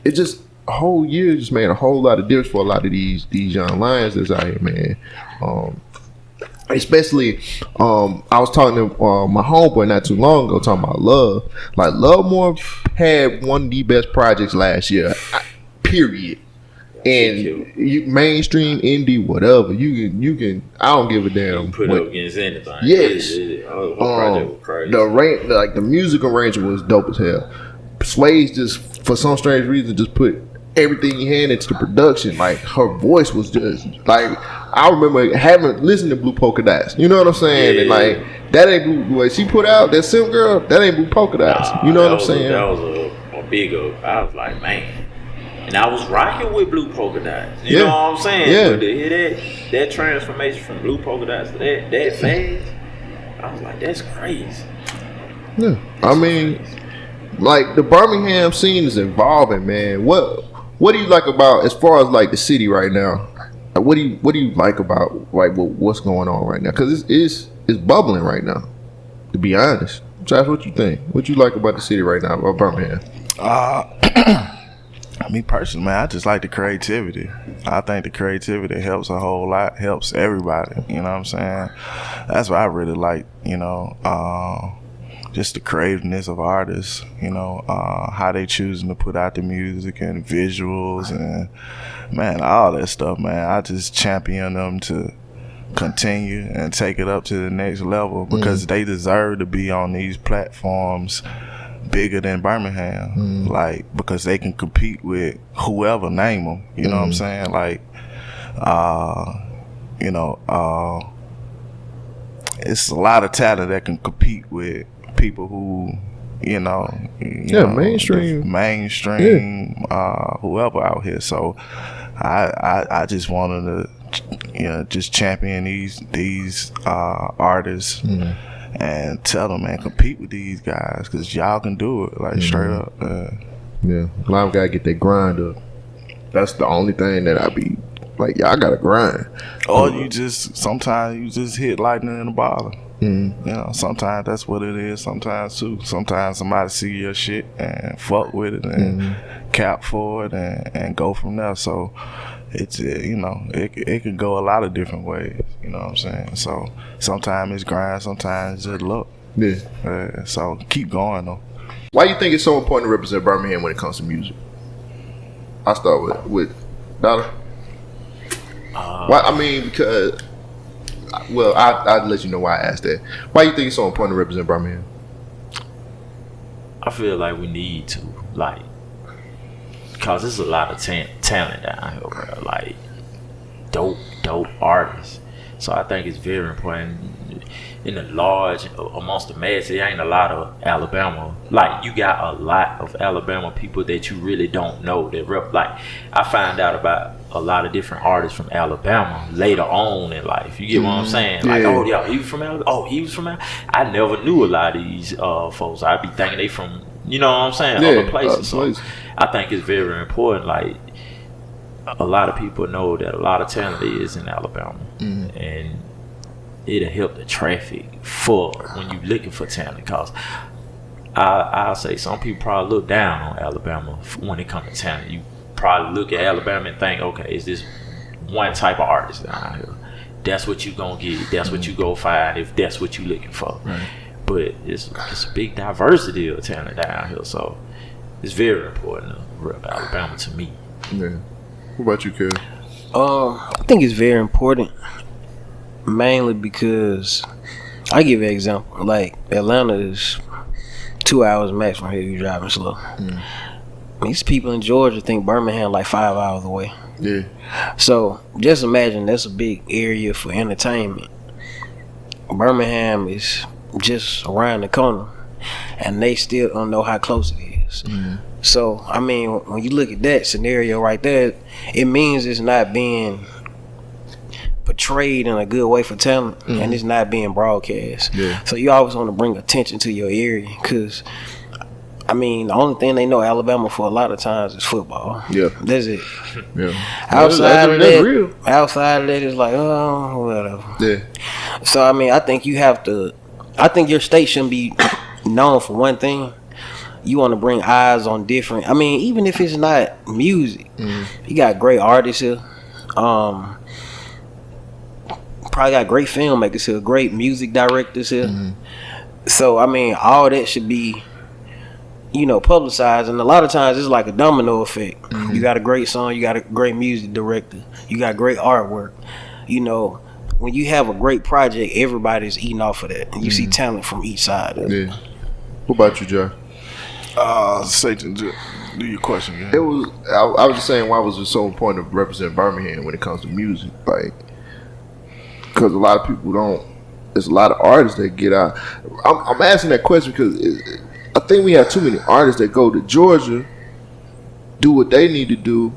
a whole year just made a whole lot of difference for a lot of these young lions that's out here, man. Especially, I was talking to my homeboy not too long ago, talking about Love. Like, Love More had one of the best projects last year, period. And you mainstream, indie, whatever, you can. I don't give a damn. You put it up against anything. Yes. Project was crazy. The music arrangement was dope as hell. Swayze just, for some strange reason, just put everything he had into the production. Like, her voice was just like, I remember having listened to Blue Polka Dots. You know what I'm saying? Yeah. And like, that ain't Blue. What she put out, that Sim Girl, that ain't Blue Polka Dots. You know what I'm saying? That was a big up. I was like, man. And I was rocking with Blue Polka Dots. You know what I'm saying? Yeah. But to hear that transformation from Blue Polka Dots to that fast, I was like, that's crazy. Yeah. I mean, like, the Birmingham scene is evolving, man. What do you like about, as far as like the city right now? What do you like about like what's going on right now? Because it's bubbling right now. To be honest, Josh, what you think? What you like about the city right now, about Birmingham? Me personally, man, I just like the creativity. I think the creativity helps a whole lot, helps everybody. You know what I'm saying? That's what I really like. Just the creativeness of artists, how they choosing to put out the music and visuals and, man, all that stuff, man. I just champion them to continue and take it up to the next level because they deserve to be on these platforms bigger than Birmingham, like, because they can compete with whoever, name them. You know what I'm saying? Like, it's a lot of talent that can compete with people who, mainstream, whoever out here. So I just wanted to, just champion these artists and tell them, man, compete with these guys because y'all can do it, like straight up. Yeah, a lot of guys get their grind up. That's the only thing that I be like, y'all gotta grind. Or sometimes you just hit lightning in a bottle. Sometimes that's what it is. Sometimes too. Sometimes somebody see your shit and fuck with it and cap for it and go from there. So it's it can go a lot of different ways. You know what I'm saying? So sometimes it's grind, sometimes it's just luck. Yeah. So keep going though. Why do you think it's so important to represent Birmingham when it comes to music? I'll start with Dotta. Why? I mean, because. Well, I'll let you know why I asked that. Why do you think it's so important to represent Birmingham? I feel like we need to, like, because there's a lot of talent down here, bro. Like, dope artists. So I think it's very important in the large, amongst the mass. There ain't a lot of Alabama. Like, you got a lot of Alabama people that you really don't know that rep. Like, I find out about a lot of different artists from Alabama later on in life. You get what I'm saying? Like, he was from Alabama. Oh, he was from Alabama. I never knew a lot of these folks. I'd be thinking they from, you know what I'm saying, other places. So I think it's very important. Like, a lot of people know that a lot of talent is in Alabama, and it'll help the traffic for when you're looking for talent. Cause I'll say some people probably look down on Alabama when it comes to talent. You probably look at Alabama and think, okay, is this one type of artist down here that's what you gonna get. That's what you go find if that's what you looking for. Right. But it's a big diversity of talent down here, so it's very important to rep Alabama to me. Yeah. What about you, Kel? I think it's very important, mainly because I give you an example. Like Atlanta is 2 hours max from here. You driving slow. These people in Georgia think Birmingham like 5 hours away. Yeah. So just imagine that's a big area for entertainment. Birmingham is just around the corner, and they still don't know how close it is. So I mean, when you look at that scenario right there, it means it's not being portrayed in a good way for talent, and it's not being broadcast. Yeah. So you always want to bring attention to your area, because I mean, the only thing they know Alabama for a lot of times is football. Yeah, that's it. Yeah. Outside of that, it's like, oh, whatever. Yeah. So I mean, I think you have to. I think your state shouldn't be known for one thing. You want to bring eyes on different. I mean, even if it's not music, you got great artists here. Probably got great filmmakers here, great music directors here. So I mean, all that should be, publicized. And a lot of times it's like a domino effect. You got a great song, you got a great music director, you got great artwork. When you have a great project, everybody's eating off of that, and you see talent from each side. Yeah. What about you, Josh? Satan, do your question again. It was. I was just saying, why was it so important to represent Birmingham when it comes to music? Like, because a lot of people don't. There's a lot of artists that get out. I'm asking that question because I think we have too many artists that go to Georgia, do what they need to do,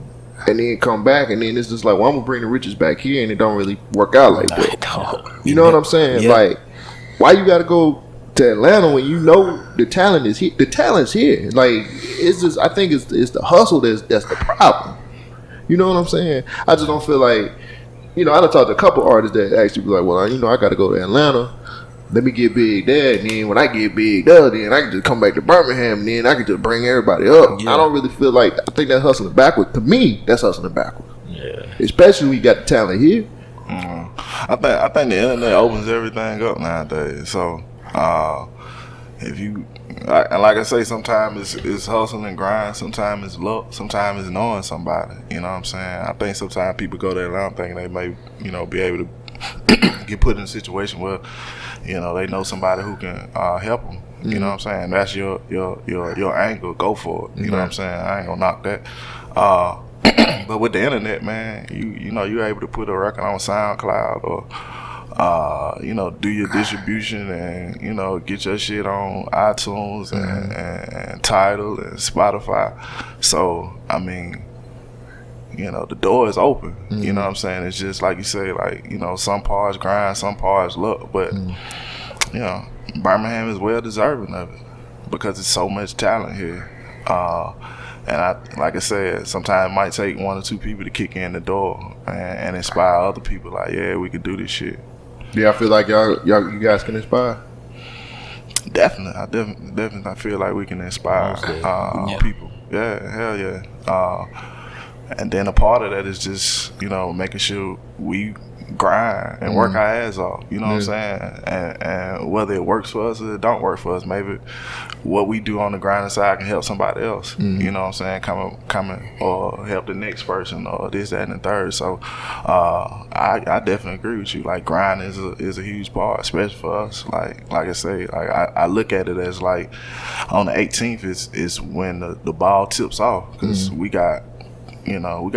and then come back, and then it's just like, well, I'm gonna bring the riches back here, and it don't really work out like that. You know what I'm saying? Yeah. Like, why you gotta go to Atlanta when you know the talent is here? The talent's here. Like, it's just, I think it's the hustle that's the problem. You know what I'm saying? I just don't feel like, I done talked to a couple artists that actually be like, well, I gotta go to Atlanta. Let me get big there, and then when I get big there, then I can just come back to Birmingham, and then I can just bring everybody up. Yeah. I don't really feel like, I think that's hustling backwards. To me, that's hustling backwards. Yeah. Especially when you got the talent here. I think the internet opens everything up nowadays. So, if you, and like I say, sometimes it's hustle and grind, sometimes it's luck, sometimes it's knowing somebody. You know what I'm saying? I think sometimes people go to Atlanta thinking they may, be able to get put in a situation where, they know somebody who can help them. You know what I'm saying? That's your angle. Go for it. You know what I'm saying? I ain't gonna knock that. But with the internet, man, you're able to put a record on SoundCloud or do your distribution and get your shit on iTunes and Tidal and Spotify. So I mean, the door is open. You know what I'm saying? It's just like you say, like, some parts grind, some parts luck, but Birmingham is well deserving of it because it's so much talent here. And like I said, sometimes it might take one or two people to kick in the door and inspire other people. Like, yeah, we could do this shit. Yeah, I feel like you guys can inspire. Definitely, I feel like we can inspire people. Yeah, hell yeah. And then a part of that is just, making sure we grind and work our ass off. You know what I'm saying? And whether it works for us or it don't work for us, maybe what we do on the grinding side can help somebody else. You know what I'm saying? Coming or help the next person or this, that, and the third. So I definitely agree with you. Like, grind is a huge part, especially for us. Like I say, like I look at it as like on the 18th is when the ball tips off because we got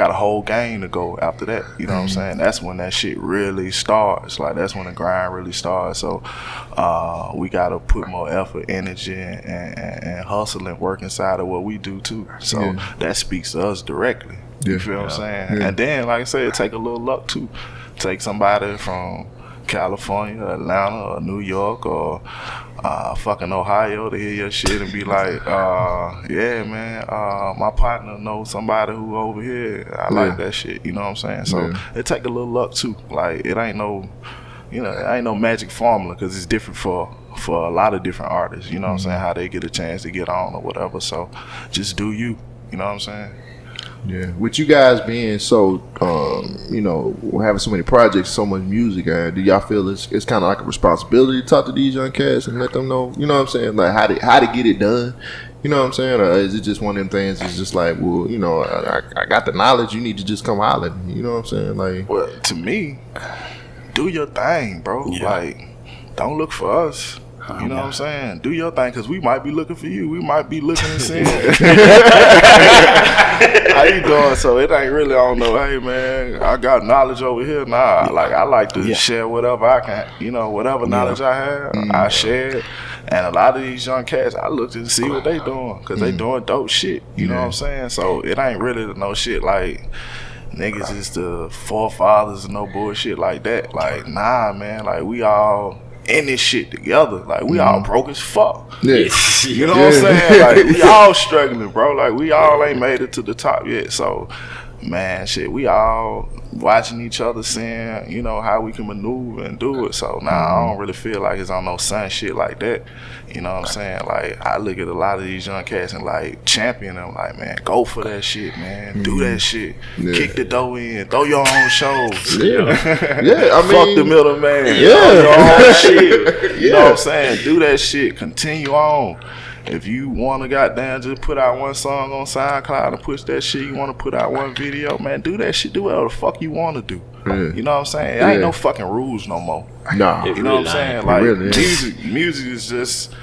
a whole game to go after that. You know what I'm saying? That's when that shit really starts. Like, that's when the grind really starts. So we got to put more effort, energy, and hustle and work inside of what we do too. So that speaks to us directly. You feel what I'm saying? And then, like I said, it take a little luck too. Take somebody from California, Atlanta, or New York, or fucking Ohio to hear your shit and be like, yeah, man, my partner knows somebody who over here. I like that shit. You know what I'm saying? So it take a little luck too. Like, it ain't no, it ain't no magic formula because it's different for a lot of different artists. You know what I'm saying? How they get a chance to get on or whatever. So just do you. You know what I'm saying? Yeah, with you guys being so, you know, having so many projects, so much music, do y'all feel it's kind of like a responsibility to talk to these young cats and let them know, you know what I'm saying, like how to get it done? You know what I'm saying? Or is it just one of them things? It's just like, well, you know, I got the knowledge. You need to just come holler at me. You know what I'm saying? Like, well, to me, do your thing, bro. Yeah. Like, don't look for us. You know what I'm saying? Do your thing, because we might be looking for you. We might be looking and seeing. How you doing? So it ain't really, I don't know, hey, man, I got knowledge over here. Nah, like, I like to share whatever I can, you know, whatever knowledge I have, I share it. And a lot of these young cats, I look to see what they doing, because they doing dope shit. You know what I'm saying? So it ain't really no shit like niggas is the forefathers and no bullshit like that. Like, nah, man, like, we all in this shit together. Like, we all broke as fuck. Yeah. You know what I'm saying? Like, we all struggling, bro. Like, we all ain't made it to the top yet. So, man, shit, we all watching each other, seeing, you know, how we can maneuver and do it. So, I don't really feel like it's on no son shit like that. You know what I'm saying? Like, I look at a lot of these young cats and, like, champion them. Like, man, go for that shit, man. Do that shit. Kick the dough in. Throw your own shows. Yeah, I mean, fuck the middleman. Throw your own shit. You know what I'm saying? Do that shit. Continue on. If you want to goddamn just put out one song on SoundCloud and push that shit, you want to put out one video, man, do that shit. Do whatever the fuck you want to do. You know what I'm saying? It ain't no fucking rules no more. No. You know what I'm saying? Like, music is just,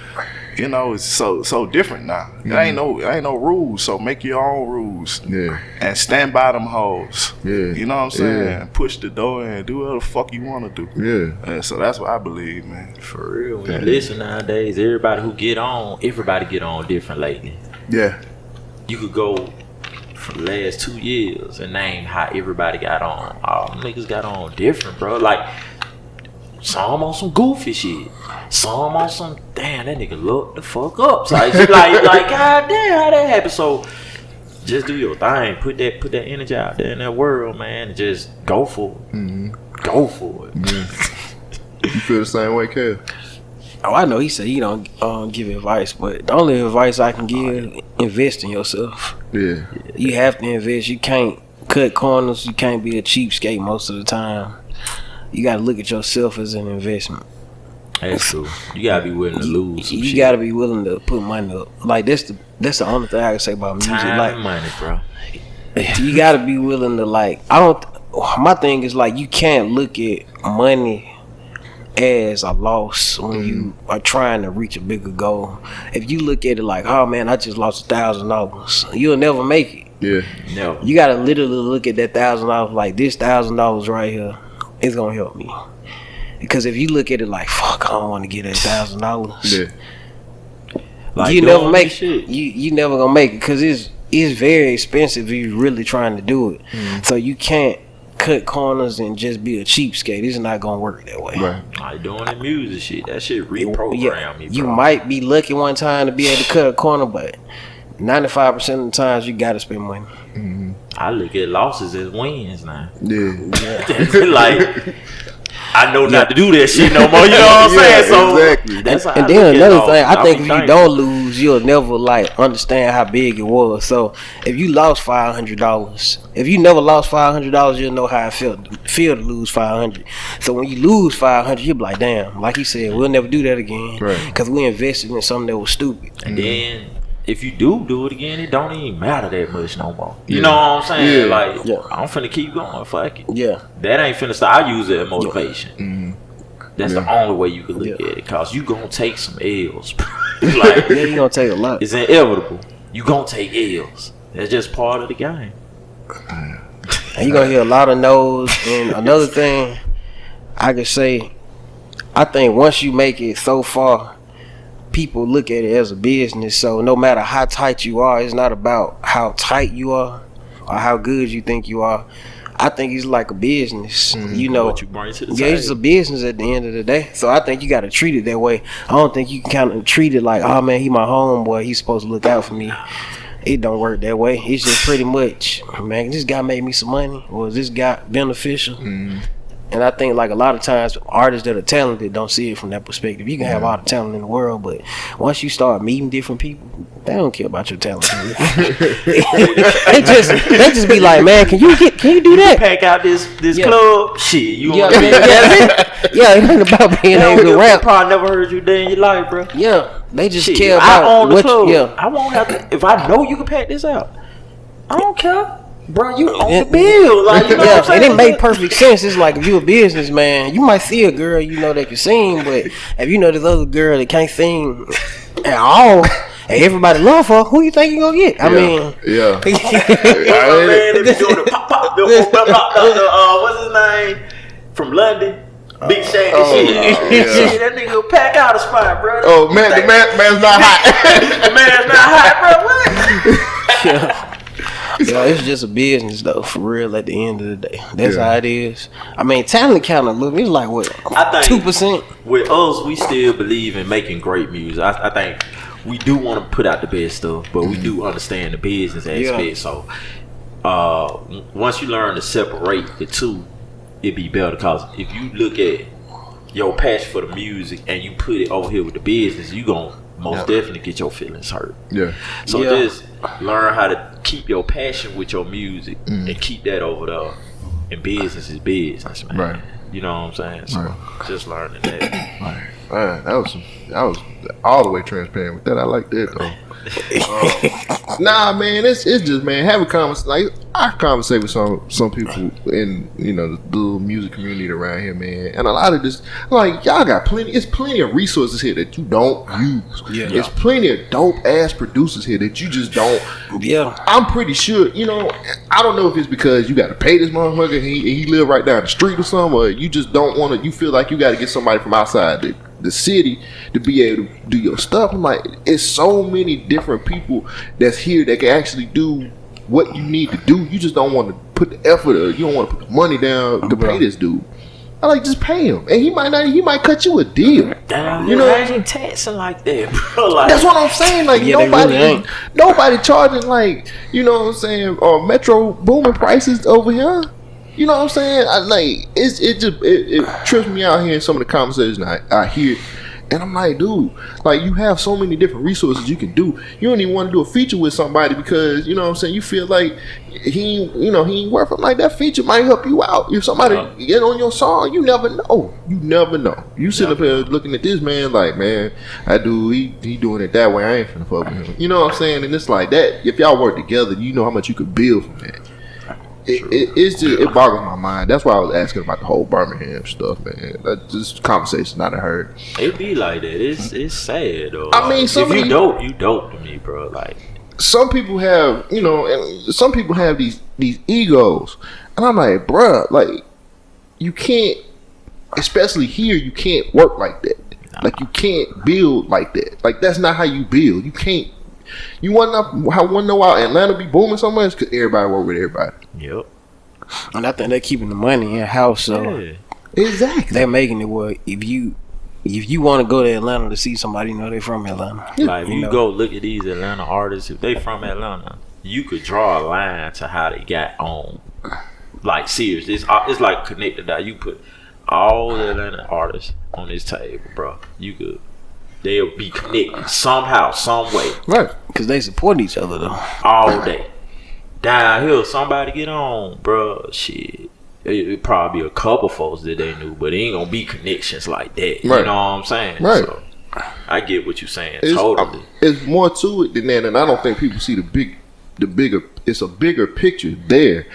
you know, it's so different now. It ain't no rules, so make your own rules. Yeah. And stand by them hoes. Yeah. You know what I'm saying? Yeah. Push the door in, do whatever the fuck you want to do. Yeah. And so that's what I believe, man. For real. When you listen nowadays, everybody get on different lately. Yeah. You could go for the last 2 years and name how everybody got on. All niggas got on different, bro. Like, some on some goofy shit. Some on some, damn, that nigga look the fuck up. So like god damn, how that happen? So just do your thing. Put that energy out there in that world, man. And just go for it. Go for it. You feel the same way, Kel? Oh, I know he said you don't give advice, but the only advice I can give, invest in yourself. Yeah. You have to invest. You can't cut corners. You can't be a cheapskate most of the time. You gotta look at yourself as an investment. That's true. You gotta be willing to lose some shit. You gotta be willing to put money up. Like, that's the only thing I can say about music. Time like, and money, bro. You gotta be willing to, like, my thing is, like, you can't look at money as a loss when you are trying to reach a bigger goal. If you look at it like, oh man, I just lost $1,000, you'll never make it. Yeah. No. You gotta literally look at that $1,000 like, this $1,000 right here is gonna help me. Because if you look at it like, fuck, I don't want to get that $1,000. Yeah. Like, you never make it. You never gonna make it, because it's very expensive if you're really trying to do it. So you can't cut corners and just be a cheapskate. It's not gonna work that way. Right. Like doing the music shit, that shit reprogram me, bro. You might be lucky one time to be able to cut a corner, but 95% of the times you gotta spend money. I look at losses as wins now. Yeah. Like, I know not to do that shit no more. You know what I'm saying? So exactly. That's how and then another thing, I think if you don't lose, you'll never like understand how big it was. So if you lost $500, if you never lost $500, you'll know how it feel to lose $500. So when you lose $500, you'll be like, damn, like he said, we'll never do that again, because we invested in something that was stupid. And then if you do it again, it don't even matter that much no more. You know what I'm saying? Yeah. Like, I'm finna keep going. Fuck it. Yeah. That ain't finna stop. I use it as motivation. That's the only way you can look at it, cause you gonna take some L's. Like, you gonna take a lot. It's inevitable. You gonna take L's. That's just part of the game. And you gonna hear a lot of no's. And another thing I could say, I think once you make it so far, people look at it as a business. So no matter how tight you are, it's not about how tight you are or how good you think you are. I think it's like a business. You know, what you bring to the table. It's a business at the end of the day. So I think you got to treat it that way. I don't think you can kind of treat it like, oh man, he my homeboy, he's supposed to look out for me. It don't work that way. It's just pretty much, man, this guy made me some money, or this guy beneficial. And I think like a lot of times artists that are talented don't see it from that perspective. You can have all the talent in the world, but once you start meeting different people, they don't care about your talent. they just be like, man, can you do that? Pack out this club, shit. You want man, it ain't about being able to rap. Probably never heard you day in your life, bro. Yeah, they just care about I own the what. club. I won't have to. If I know you can pack this out, I don't care. Bro, you on the bill. Like, you know what I'm saying? And it make perfect sense. It's like if you a businessman, you might see a girl you know that can sing, but if you know this other girl that can't sing at all, and everybody love her, who you think you gonna get? I mean, man, if you doing the pop, what's his name from London? Big Shady shit. That nigga will pack out a spot, bro. Oh man, the man's not hot. The man's not hot, bro. What? Yeah, it's just a business though, for real. At the end of the day, that's how it is. I mean, talent count a little. It's like what? I think 2%. With us, we still believe in making great music. I think we do want to put out the best stuff, but we do understand the business aspect. So, once you learn to separate the two, it'd be better. Because if you look at your passion for the music and you put it over here with the business, you gonna most definitely get your feelings hurt. Yeah. So just learn how to keep your passion with your music and keep that over there. And business is business, man. Right. You know what I'm saying? So just learning that. Right. That was all the way transparent with that. I like that though. Nah, man, it's just, man, have a conversation. Like, I conversate with some people in, you know, the little music community around here, man, and a lot of this, like, y'all got plenty of resources here that you don't use. There's plenty of dope ass producers here that you just don't. I'm pretty sure, you know, I don't know if it's because you got to pay this motherfucker and he live right down the street or something, or you just don't want to. You feel like you got to get somebody from outside the city to be able to do your stuff. I'm like, it's so many different people that's here that can actually do what you need to do. You just don't want to put the effort, or you don't want to put the money down to pay this dude. I like, just pay him, and he might cut you a deal. Damn, you know, imagine taxing like that, bro. Like, that's what I'm saying. Like, nobody charging, like, you know what I'm saying, or Metro booming prices over here. You know what I'm saying? It trips me out here in some of the conversations I hear, and I'm like, dude, like, you have so many different resources you can do. You don't even want to do a feature with somebody because, you know what I'm saying, you feel like he ain't worth it. Like, that feature might help you out. If somebody get on your song, you never know. You sit up here looking at this man like, man, that dude, he doing it that way. I ain't finna fuck with him. You know what I'm saying? And it's like that. If y'all work together, you know how much you could build from that. It boggles my mind. That's why I was asking about the whole Birmingham stuff, man. That's just conversation I done heard. It be like that. It's sad though. I mean, if you dope, you dope to me, bro. Like, some people have, you know, and some people have these egos, and I'm like, bruh, like, you can't, especially here, you can't work like that. Like, you can't build like that. Like, that's not how you build. You can't. You want to know why Atlanta be booming so much? Because everybody work with everybody. Yep. And I think they're keeping the money in house, so exactly, they're making it where if you want to go to Atlanta to see somebody, you know they from Atlanta. Like, if you go look at these Atlanta artists, if they from Atlanta, you could draw a line to how they got on. Like, serious, it's like connected. That you put all the Atlanta artists on this table, bro. You could. They'll be connected somehow, some way. Right. Because they support each other, though. All day. Down here, somebody get on, bro. Shit. It probably be a couple folks that they knew, but it ain't gonna be connections like that. Right. You know what I'm saying? Right. So, I get what you're saying. Totally. It's more to it than that, and I don't think people see the bigger. It's a bigger picture there.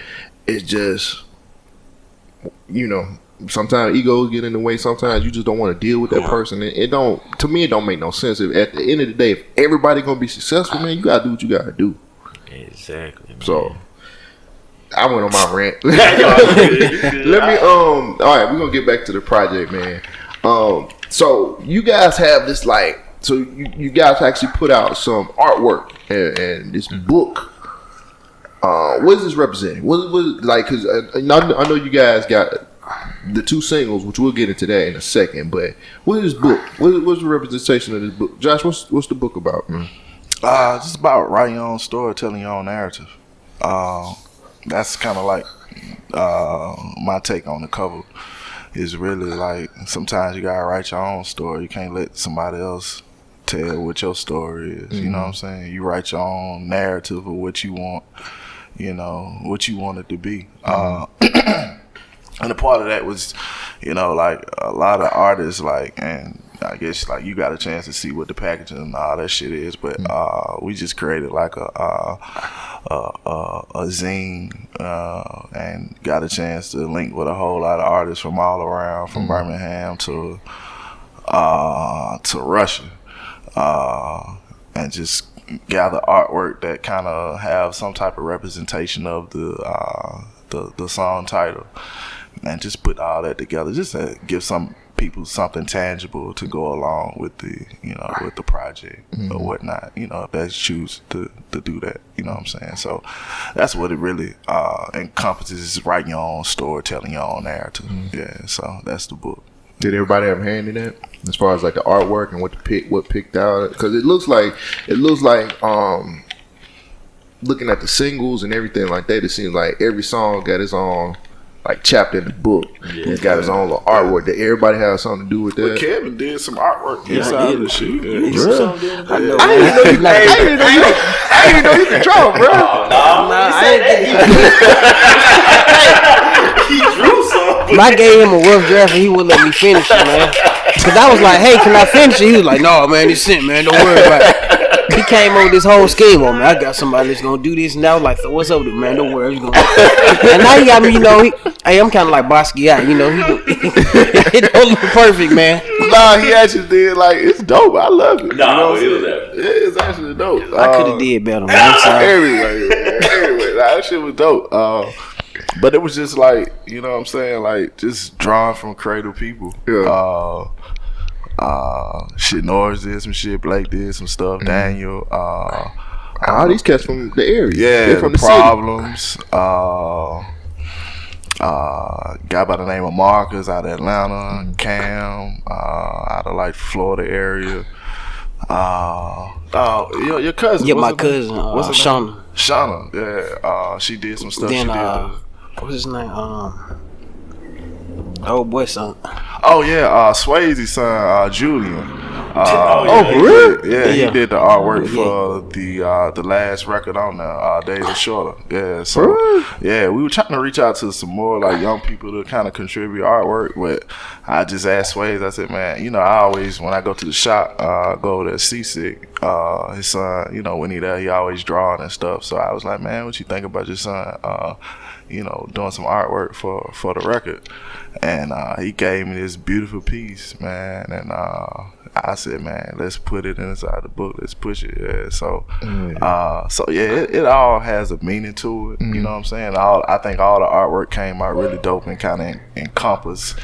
It's just, you know, sometimes egos get in the way. Sometimes you just don't want to deal with that person. It don't make no sense. If at the end of the day, if everybody gonna be successful, man, you gotta do what you gotta do. Exactly, man. So I went on my rant. Let me all right, we're gonna get back to the project, man. So you guys have this, like, so you guys actually put out some artwork and this book. What is this representing? What like, because I know you guys got the 2 singles, which we'll get into that in a second, but what is this book? What's the representation of this book? Josh, what's the book about, man? It's about writing your own story, telling your own narrative. That's kind of like my take on the cover. it's really like sometimes you gotta write your own story. You can't let somebody else tell what your story is. You know what I'm saying? You write your own narrative of what you want, you know, what you want it to be. And a part of that was, you know, like a lot of artists, like, and I guess like you got a chance to see what the packaging and all that shit is, but we just created like a zine and got a chance to link with a whole lot of artists from all around, from Birmingham to Russia, and just gather artwork that kind of have some type of representation of the song title, and just put all that together, just to give some people something tangible to go along with the, you know, with the project or whatnot, you know, if they choose to do that, you know what I'm saying? So that's what it really encompasses, is writing your own story, telling your own narrative. Yeah, so that's the book. Did everybody have a hand in that as far as like the artwork and what picked out? Because it looks like looking at the singles and everything like that, it seems like every song got its own like chapter in the book. He's got his own little artwork. Did everybody have something to do with that? But Kevin did some artwork inside of the shit. I didn't know you could draw, bro. He drew something. I gave him a rough draft and he wouldn't let me finish it, man. Cause I was like, "Hey, can I finish it?" He was like, "No, man, it's sent, man. Don't worry about it." He came over this whole scheme on me. I got somebody that's gonna do this, and I was like, "So what's up with it, man? Don't worry, he's gonna." And now he got me, you know. Hey, I'm kind of like Basquiat, you know. He don't look perfect, man. Nah, he actually did, like, it's dope. I love it. Nah, it's actually dope. I could have did better, man. I'm sorry. Anyway, that shit was dope. But it was just like, you know what I'm saying, like just drawing from creative people. Yeah. Shit, Norris did some shit, Blake did some stuff, Daniel. All these cats from the area. Yeah, they're from the Problems. City. Guy by the name of Marcus out of Atlanta, Cam out of like Florida area. Your cousin. Yeah, my cousin, Shauna. Shauna, yeah. She did some stuff. Then what's his name? Old boy son. Oh yeah, Swayze's son, Julian. For real? Yeah, he did the artwork for the last record on there, Days of Shorter. Yeah, so yeah, we were trying to reach out to some more like young people to kind of contribute artwork, but I just asked Swayze. I said, man, you know, I always when I go to the shop, go to Seasick. His son, you know, when he there, he always drawing and stuff. So I was like, man, what you think about your son? You know, doing some artwork for the record. And he gave me this beautiful piece, man. And I said, man, let's put it inside the book. Let's push it. Yeah. So, it all has a meaning to it. You know what I'm saying? I think all the artwork came out really dope and kind of encompass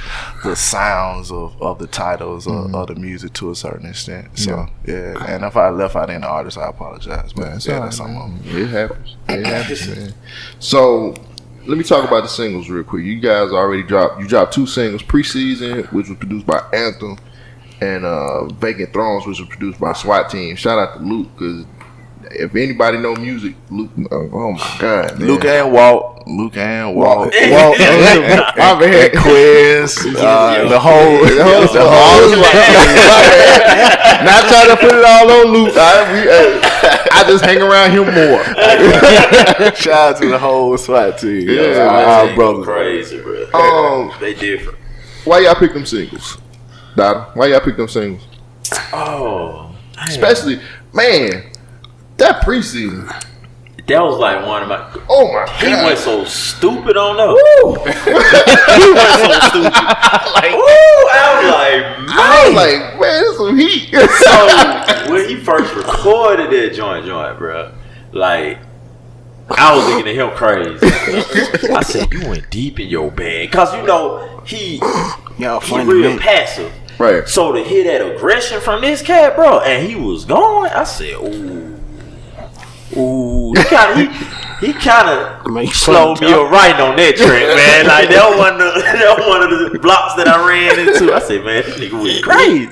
the sounds of the titles of the music to a certain extent. So, yeah. And if I left out any artists, I apologize. But that's something. It happens. It happens, man. So, let me talk about the singles real quick. You guys already dropped 2 singles, Preseason, which was produced by Anthem, and Vacant Thrones, which was produced by SWAT Team. Shout out to Luke, because if anybody know music, Luke, oh my God, man. Luke and Walt. Walt, I've had Quiz, the whole not trying to put it all on Luke. I just hang around him more. Shout out to the whole SWAT team. Our brothers. Crazy, bro. They different. Why y'all pick them singles, Dotta? Why y'all pick them singles? Oh, especially, man, that Preseason. That was like one of my. Oh my God! He went so stupid on those. He went so stupid. I was like, man, this some heat. So when he first recorded that joint, bro, like I was looking at him crazy. I said, you went deep in your bag, cause you know he real passive, right? So to hear that aggression from this cat, bro, and he was going, I said, ooh, he kind of slowed me right on that trick, man. Like that was one of the blocks that I ran into. I said, man, this nigga was crazy.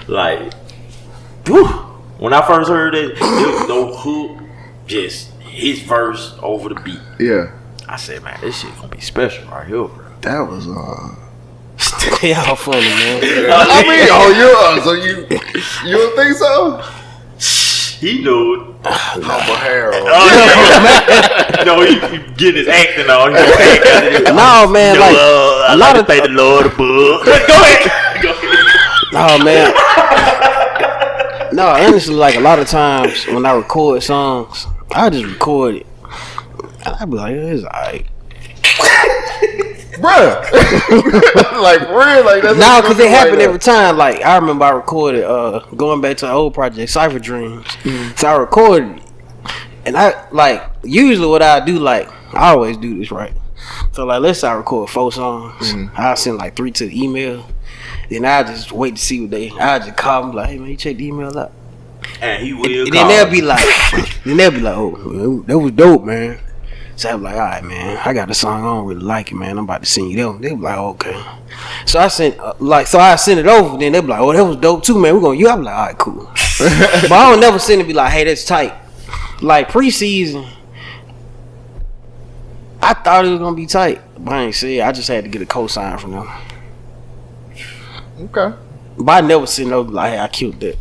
Like, whew, when I first heard it, there was no hook, just his verse over the beat. Yeah. I said, man, this shit gonna be special right here, bro. That was Y'all funny, man. I mean, so you don't think so? He knew. Humble Harold. No, he get his acting on. No, man, like a lot of thank the Lord above. Go ahead. No, man. No, honestly, like a lot of times when I record songs, I just record it. And I be like, it's alright. Bruh. Like, for real? Like, that's no, because it happened every time. Like, I remember I recorded, going back to the old project, Cypher Dreams. Mm-hmm. So I recorded it. And I, like, usually what I do, like, I always do this, right? So, like, let's say I record 4 songs. Mm-hmm. I'll send, like, 3 to the email. Then I just wait to see what I just call them, like, hey, man, you check the email out. And he will and then they'll be like, oh, that was dope, man. So I'm like, all right, man, I got a song, I don't really like it, man. I'm about to send you them. They be like, okay. So I sent, I sent it over. Then they be like, oh, that was dope too, man. We're gonna use. I'm like, all right, cool. But I don't never send it. Be like, hey, that's tight. Like preseason, I thought it was gonna be tight, but I ain't say it. I just had to get a cosign from them. Okay. But I never sent over like, hey, I killed that.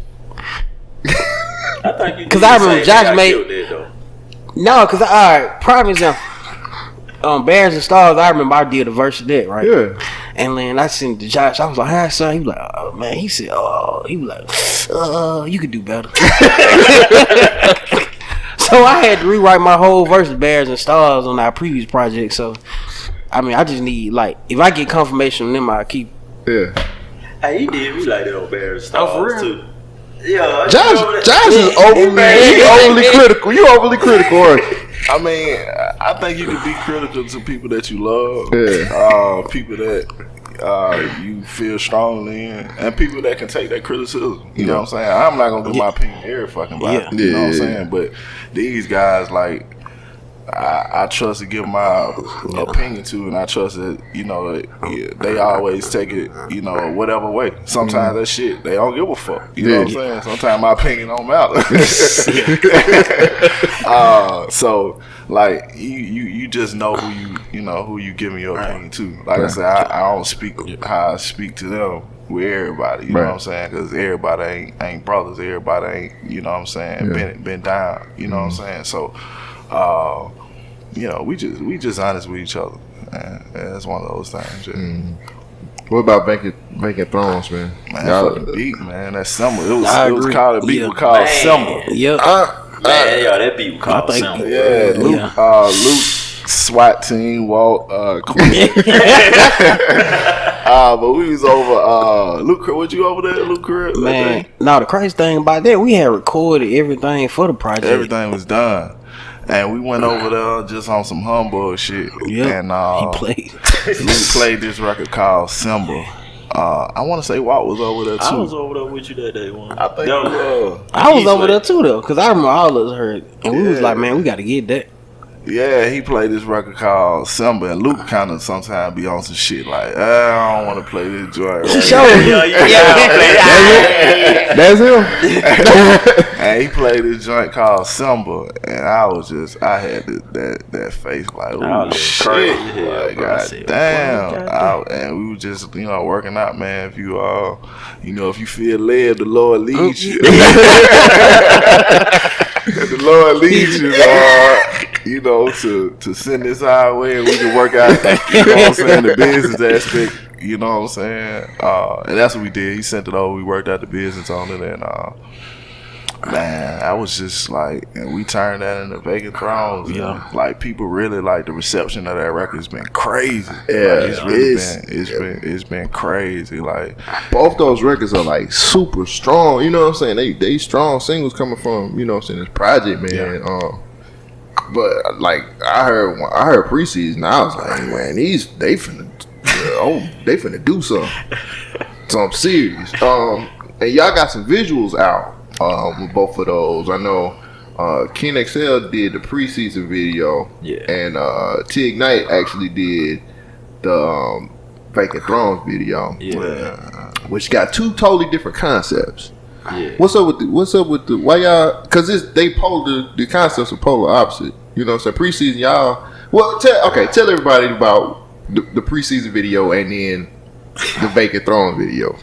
I thought you. Because I remember Josh made. No, because prime example, Bears and Stars, I remember I did a verse of that, right? Yeah. And then I sent it to Josh. I was like, hi, son. He was like, oh, man. He said, he was like, you could do better. So I had to rewrite my whole verse of Bears and Stars on our previous project. So, I mean, I just need, like, if I get confirmation from them, I'll keep. Yeah. Hey, he did me like that on Bears and Stars, for real? too. Yeah, Josh is overly critical. You overly critical. I mean, I think you can be critical to people that you love, people that you feel strongly in, and people that can take that criticism. You know what I'm saying? I'm not gonna give my opinion every fucking body. You know what I'm saying? But these guys, like, I trust to give my opinion to, and I trust that, you know, they always take it, you know, whatever way. Sometimes that shit, they don't give a fuck. You know what I'm saying? Sometimes my opinion don't matter. So, like, you just know who you giving your opinion to. Like I said, I don't speak how I speak to them with everybody. You know what I'm saying? Because everybody ain't brothers. Everybody ain't, you know what I'm saying, been down. You know what I'm saying? So, you know, we just honest with each other. And that's one of those things. Yeah. What about Vacant Thrones, man? Man, fucking beat, man. That Symbol. It was called a beat. Was called Symbol. Yep. That beat was called Symbol. Yeah, Luke, SWAT team, Walt, but we was over. Luke, was you over there, Luke? Man, no. The crazy thing about that, we had recorded everything for the project. Everything was done. And we went over there just on some humble shit. Yeah. And he played. Luke played this record called Symbol. I want to say Walt was over there too. I was over there with you that day, one. I think I was over there too though, because I remember all of us heard, and we was like, man, we got to get that. Yeah, he played this record called Symbol, and Luke kind of sometimes be on some shit like, I don't want to play this joint. Right That's him. And he played this joint called Symbol, and I had that face like, oh shit, like, god damn. And we were just, you know, working out, man. If you if you feel led, the Lord leads you. The Lord leads you, you know, to send this our way, and we can work out, you know what I'm saying, the business aspect, you know what I'm saying, and that's what we did. He sent it over, we worked out the business on it, and man, I was just like, and we turned that into Vacant Thrones. And, like, people really like the reception of that record. Has been crazy. Yeah, like, it's been crazy. Like, both those records are like super strong. You know what I'm saying? They strong singles coming from, you know what I'm saying, this project, man. Yeah. But like I heard Preseason. I was like, man, they finna do something serious. And y'all got some visuals out with both of those. I know Ken XL did the Preseason video, and T-Ignite actually did the Vacant Thrones video, which got 2 totally different concepts. Yeah. What's up with the why y'all? Because they polar, the concepts are polar opposite. You know what I'm saying? Preseason, y'all. Well, tell everybody about the Preseason video, and then the Vacant Throne video?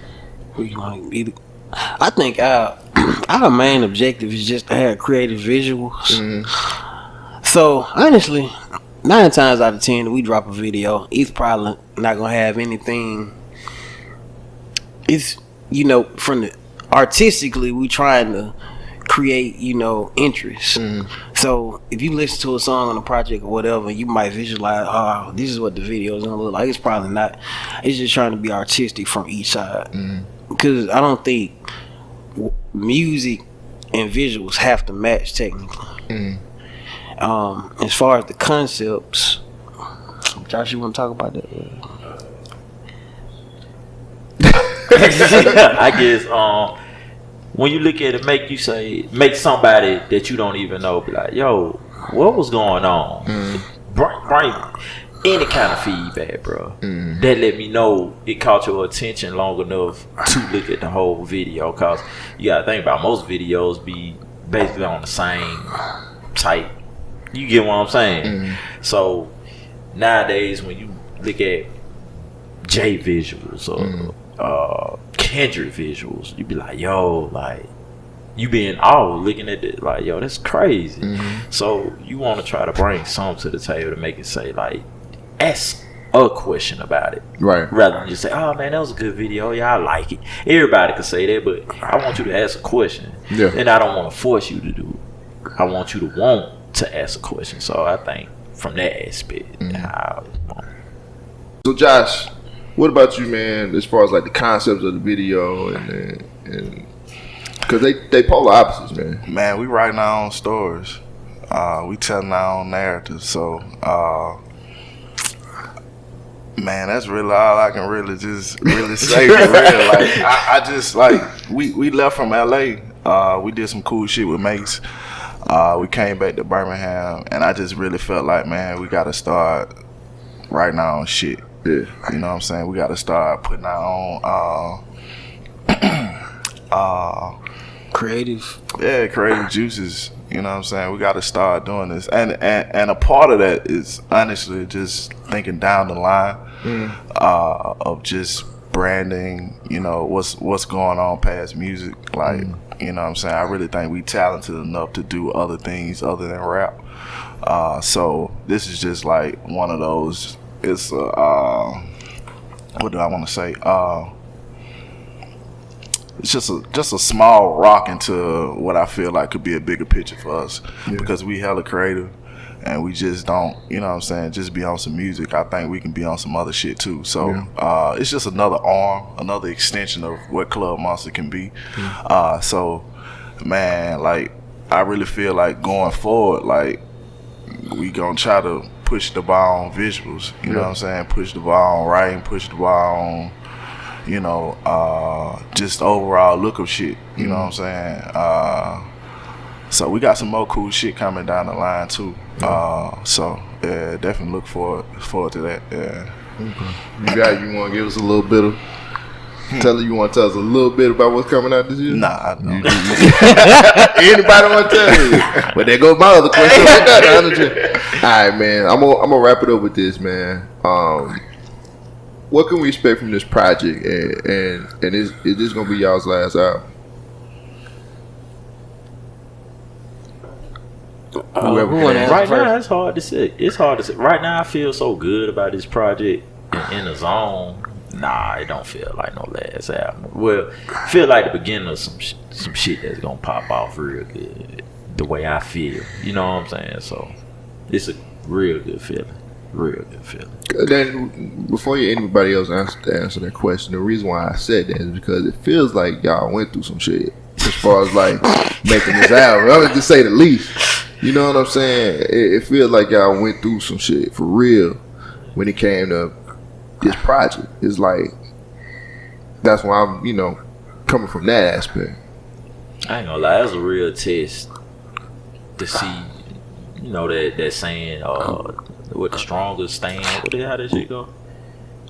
I think our main objective is just to have creative visuals. So honestly, 9 times out of 10 we drop a video, it's probably not gonna have anything. It's from the artistically we trying to create interest. So if you listen to a song on a project or whatever, you might visualize, oh, this is what the video is gonna look like. It's probably not. It's just trying to be artistic from each side, because I don't think music and visuals have to match technically. As far as the concepts, Josh, you want to talk about that? I guess when you look at it, make somebody that you don't even know be like, yo, what was going on? Bring any kind of feedback, bro. That let me know it caught your attention long enough to look at the whole video. Cause you gotta think about most videos be basically on the same type. You get what I'm saying? So nowadays when you look at J visuals or Kendrick visuals, you be like, yo, like you be in awe looking at it like, yo, that's crazy. So you want to try to bring something to the table to make it say like, ask a question about it, right? Rather than just say, oh man, that was a good video, yeah, I like it. Everybody can say that, but I want you to ask a question, and I don't want to force you to do it. I want you to want to ask a question. So I think from that aspect, So Josh, what about you, man? As far as like the concepts of the video and because they polar opposites, man. Man, we writing our own stories. We telling our own narratives. So, man, that's really all I can really say. For real. Like I just like we left from LA. We did some cool shit with Mace. We came back to Birmingham, and I just really felt like, man, we got to start writing our own shit. Yeah. You know what I'm saying? We got to start putting our own creative juices. You know what I'm saying? We got to start doing this, and a part of that is honestly just thinking down the line of just branding. You know what's going on past music, like. You know what I'm saying? I really think we talented enough to do other things other than rap. So this is just like one of those. It's what do I want to say? It's just a small rock into what I feel like could be a bigger picture for us, because we hella creative and we just don't, you know what I'm saying, just be on some music. I think we can be on some other shit too. So it's just another arm, another extension of what KLUB Monsta can be. So man, like I really feel like going forward, like we gonna try to push the ball on visuals, you know what I'm saying, push the ball on writing, push the ball on, you know, just overall look of shit, you know what I'm saying. So we got some more cool shit coming down the line too. So yeah, definitely look forward to that. Yeah. Okay. You want to give us a little bit of you want to tell us a little bit about what's coming out this year? Nah, I don't. Anybody want to tell you? But there goes my other question. All right, man. I'm gonna wrap it up with this, man. What can we expect from this project? And is this gonna be y'all's last album? Right now, it's hard to say. Right now, I feel so good about this project in the zone. Nah, it don't feel like no last album. Well, feel like the beginning of some shit that's gonna pop off real good. The way I feel, you know what I'm saying? So it's a real good feeling. Then, before anybody else answer that question, the reason why I said that is because it feels like y'all went through some shit as far as like making this album. I would just say the least. You know what I'm saying? It feels like y'all went through some shit for real when it came to this project. It's like that's why I'm, coming from that aspect. I ain't gonna lie, that's a real test to see, that saying, what the strongest stand, what the hell that shit go?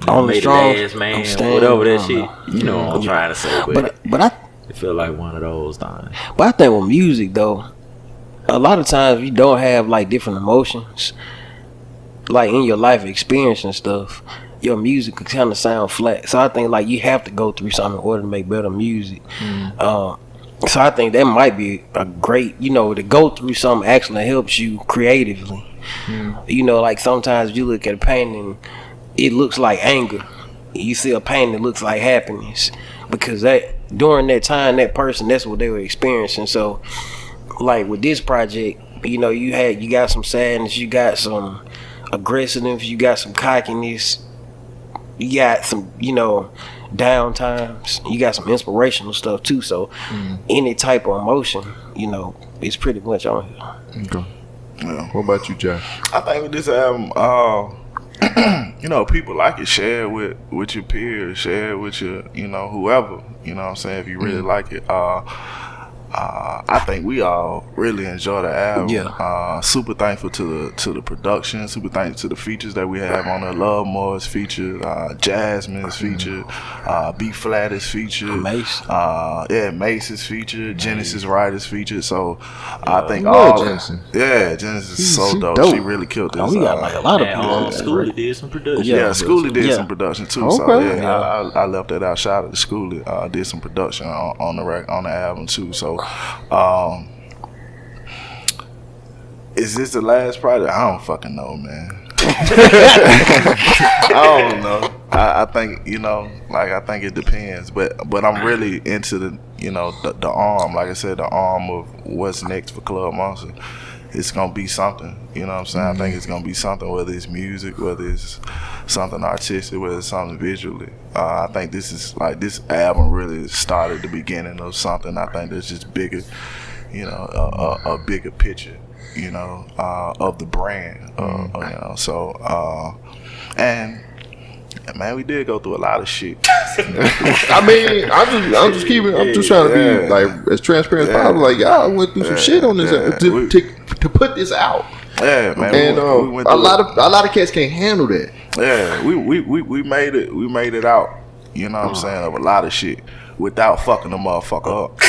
Only strong last man, whatever that shit. You know what I'm trying to say, but it feel like one of those times. But I think with music though, a lot of times you don't have like different emotions, like in your life experience and stuff. your music could kind of sound flat. So I think like you have to go through something in order to make better music. So I think that might be a great, to go through something actually helps you creatively. Like sometimes you look at a painting, it looks like anger. You see a painting that looks like happiness, because that during that time, that person, that's what they were experiencing. So like with this project, you got some sadness, you got some aggressiveness, you got some cockiness, you got some, down times, you got some inspirational stuff too. So any type of emotion, it's pretty much on here. Okay. Yeah. What about you, Josh? I think with this album, people like it. Share it with your peers, share it with your, whoever. You know what I'm saying? If you really like it. I think we all really enjoy the album. Yeah. Super thankful to the production. Super thankful to the features that we have on there. Love More is featured. Jasmine is featured. B Flat is featured. Mace. Mace is featured. Genesis Wright is featured. So I think Genesis. Genesis is so dope. She really killed this. We got like a lot of people. Schoolie did some production. Yeah, Schoolie did some production too. Okay. So I left that out. Shout out to Schoolie. Did some production on the album too. So. Is this the last project? I don't fucking know, man. I don't know. I think I think it depends, but I'm really into the arm. Like I said, the arm of what's next for KLUB Monsta. It's gonna be something. You know what I'm saying? I think it's gonna be something. Whether it's music, whether it's something artistic, whether it's something visually. I think this album really started the beginning of something. I think there's just bigger, a bigger picture, of the brand. And man, we did go through a lot of shit. I mean, I'm just trying to be like as transparent as possible. Like y'all went through some shit on this to put this out. Yeah, man. And a lot of cats can't handle that. Yeah, we made it. We made it out. You know what I'm saying, of a lot of shit without fucking the motherfucker up.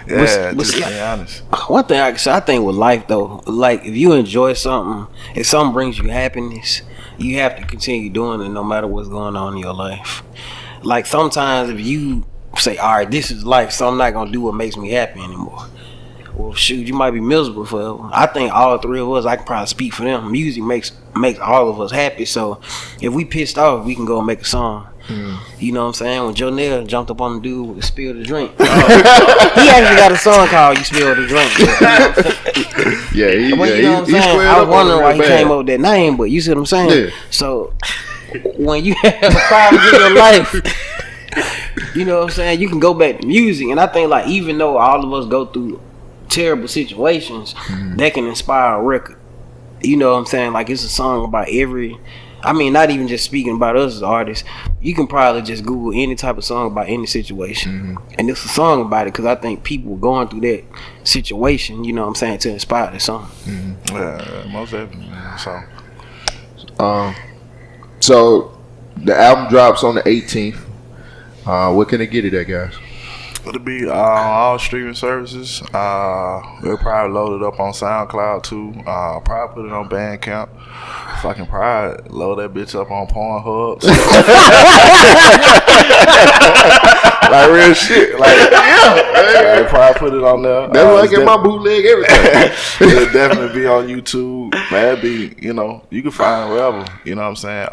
Just to be honest. One thing I think with life though, like if you enjoy something, if something brings you happiness, you have to continue doing it no matter what's going on in your life. Like sometimes if you say, all right, this is life, so I'm not gonna do what makes me happy anymore. Well, shoot, you might be miserable forever. I think all three of us, I can probably speak for them. Music makes all of us happy. So if we pissed off, we can go and make a song. You know what I'm saying? When Jonelle jumped up on the dude with Spill the Drink, he actually got a song called "You Spill the Drink." You know what I'm saying? I was wondering why he came up with that name, but you see what I'm saying? Yeah. So when you have problems in your life, you know what I'm saying, you can go back to music. And I think like even though all of us go through terrible situations, that can inspire a record. You know what I'm saying? Like it's a song about not even just speaking about us as artists. You can probably just Google any type of song about any situation, and it's a song about it because I think people going through that situation, you know what I'm saying, to inspire that song. Yeah, most definitely. So the album drops on the 18th. What can they get it at, guys? It'll be all streaming services. We'll probably load it up on SoundCloud too. Probably put it on Bandcamp. Fucking probably load that bitch up on Pornhub. Like real shit. Like probably put it on there. That's where I get my bootleg everything. It'll definitely be on YouTube. Man, it'll be, you can find it wherever. You know what I'm saying?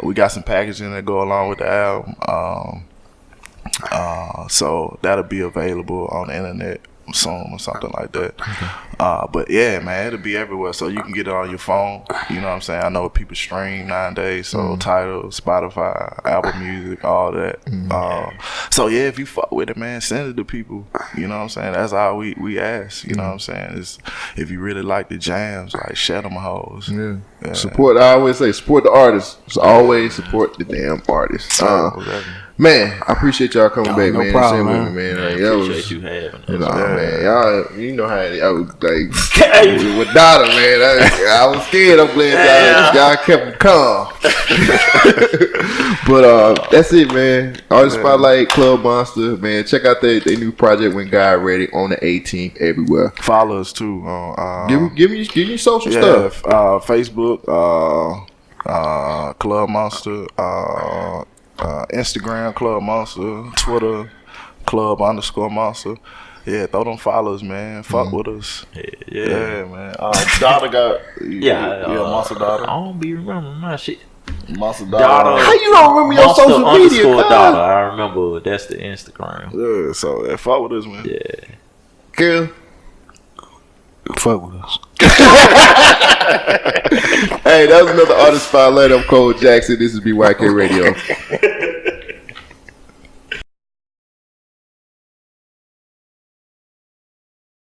We got some packaging that go along with the album. So that'll be available on the internet soon or something like that. But yeah, man, it'll be everywhere, so you can get it on your phone. You know what I'm saying? I know people stream nowadays, so Tidal, Spotify, Apple Music, all that. So yeah, if you fuck with it, man, send it to people. You know what I'm saying? That's all we ask. You know what I'm saying? Is if you really like the jams, like share them hoes. Yeah. Support. I always say support the artists. So always support the damn artists. Man, I appreciate y'all coming back, no man. Problem, man. I appreciate you having us. Man, y'all, you know how I was like with Dotta, man. I was scared. I'm glad y'all kept calm. But that's it, man. Artist Spotlight, KLUB Monsta, man. Check out their new project when Gawd Ready on the 18th everywhere. Follow us too. Give me social stuff. Facebook, KLUB Monsta, Instagram, KLUB Monsta, Twitter, KLUB_Monsta. Yeah, throw them follows, man. Fuck with us. Yeah, man. Dotta got Monsta Dotta. I don't be remembering my shit. Monsta Dotta. How you don't remember your social media? Dotta. I remember that's the Instagram. Yeah, so fuck with us, man. Yeah. Kel? Fuck with us. Hey, that was another Artist Spotlight. I'm Cole Jackson. This is BYNK Radio.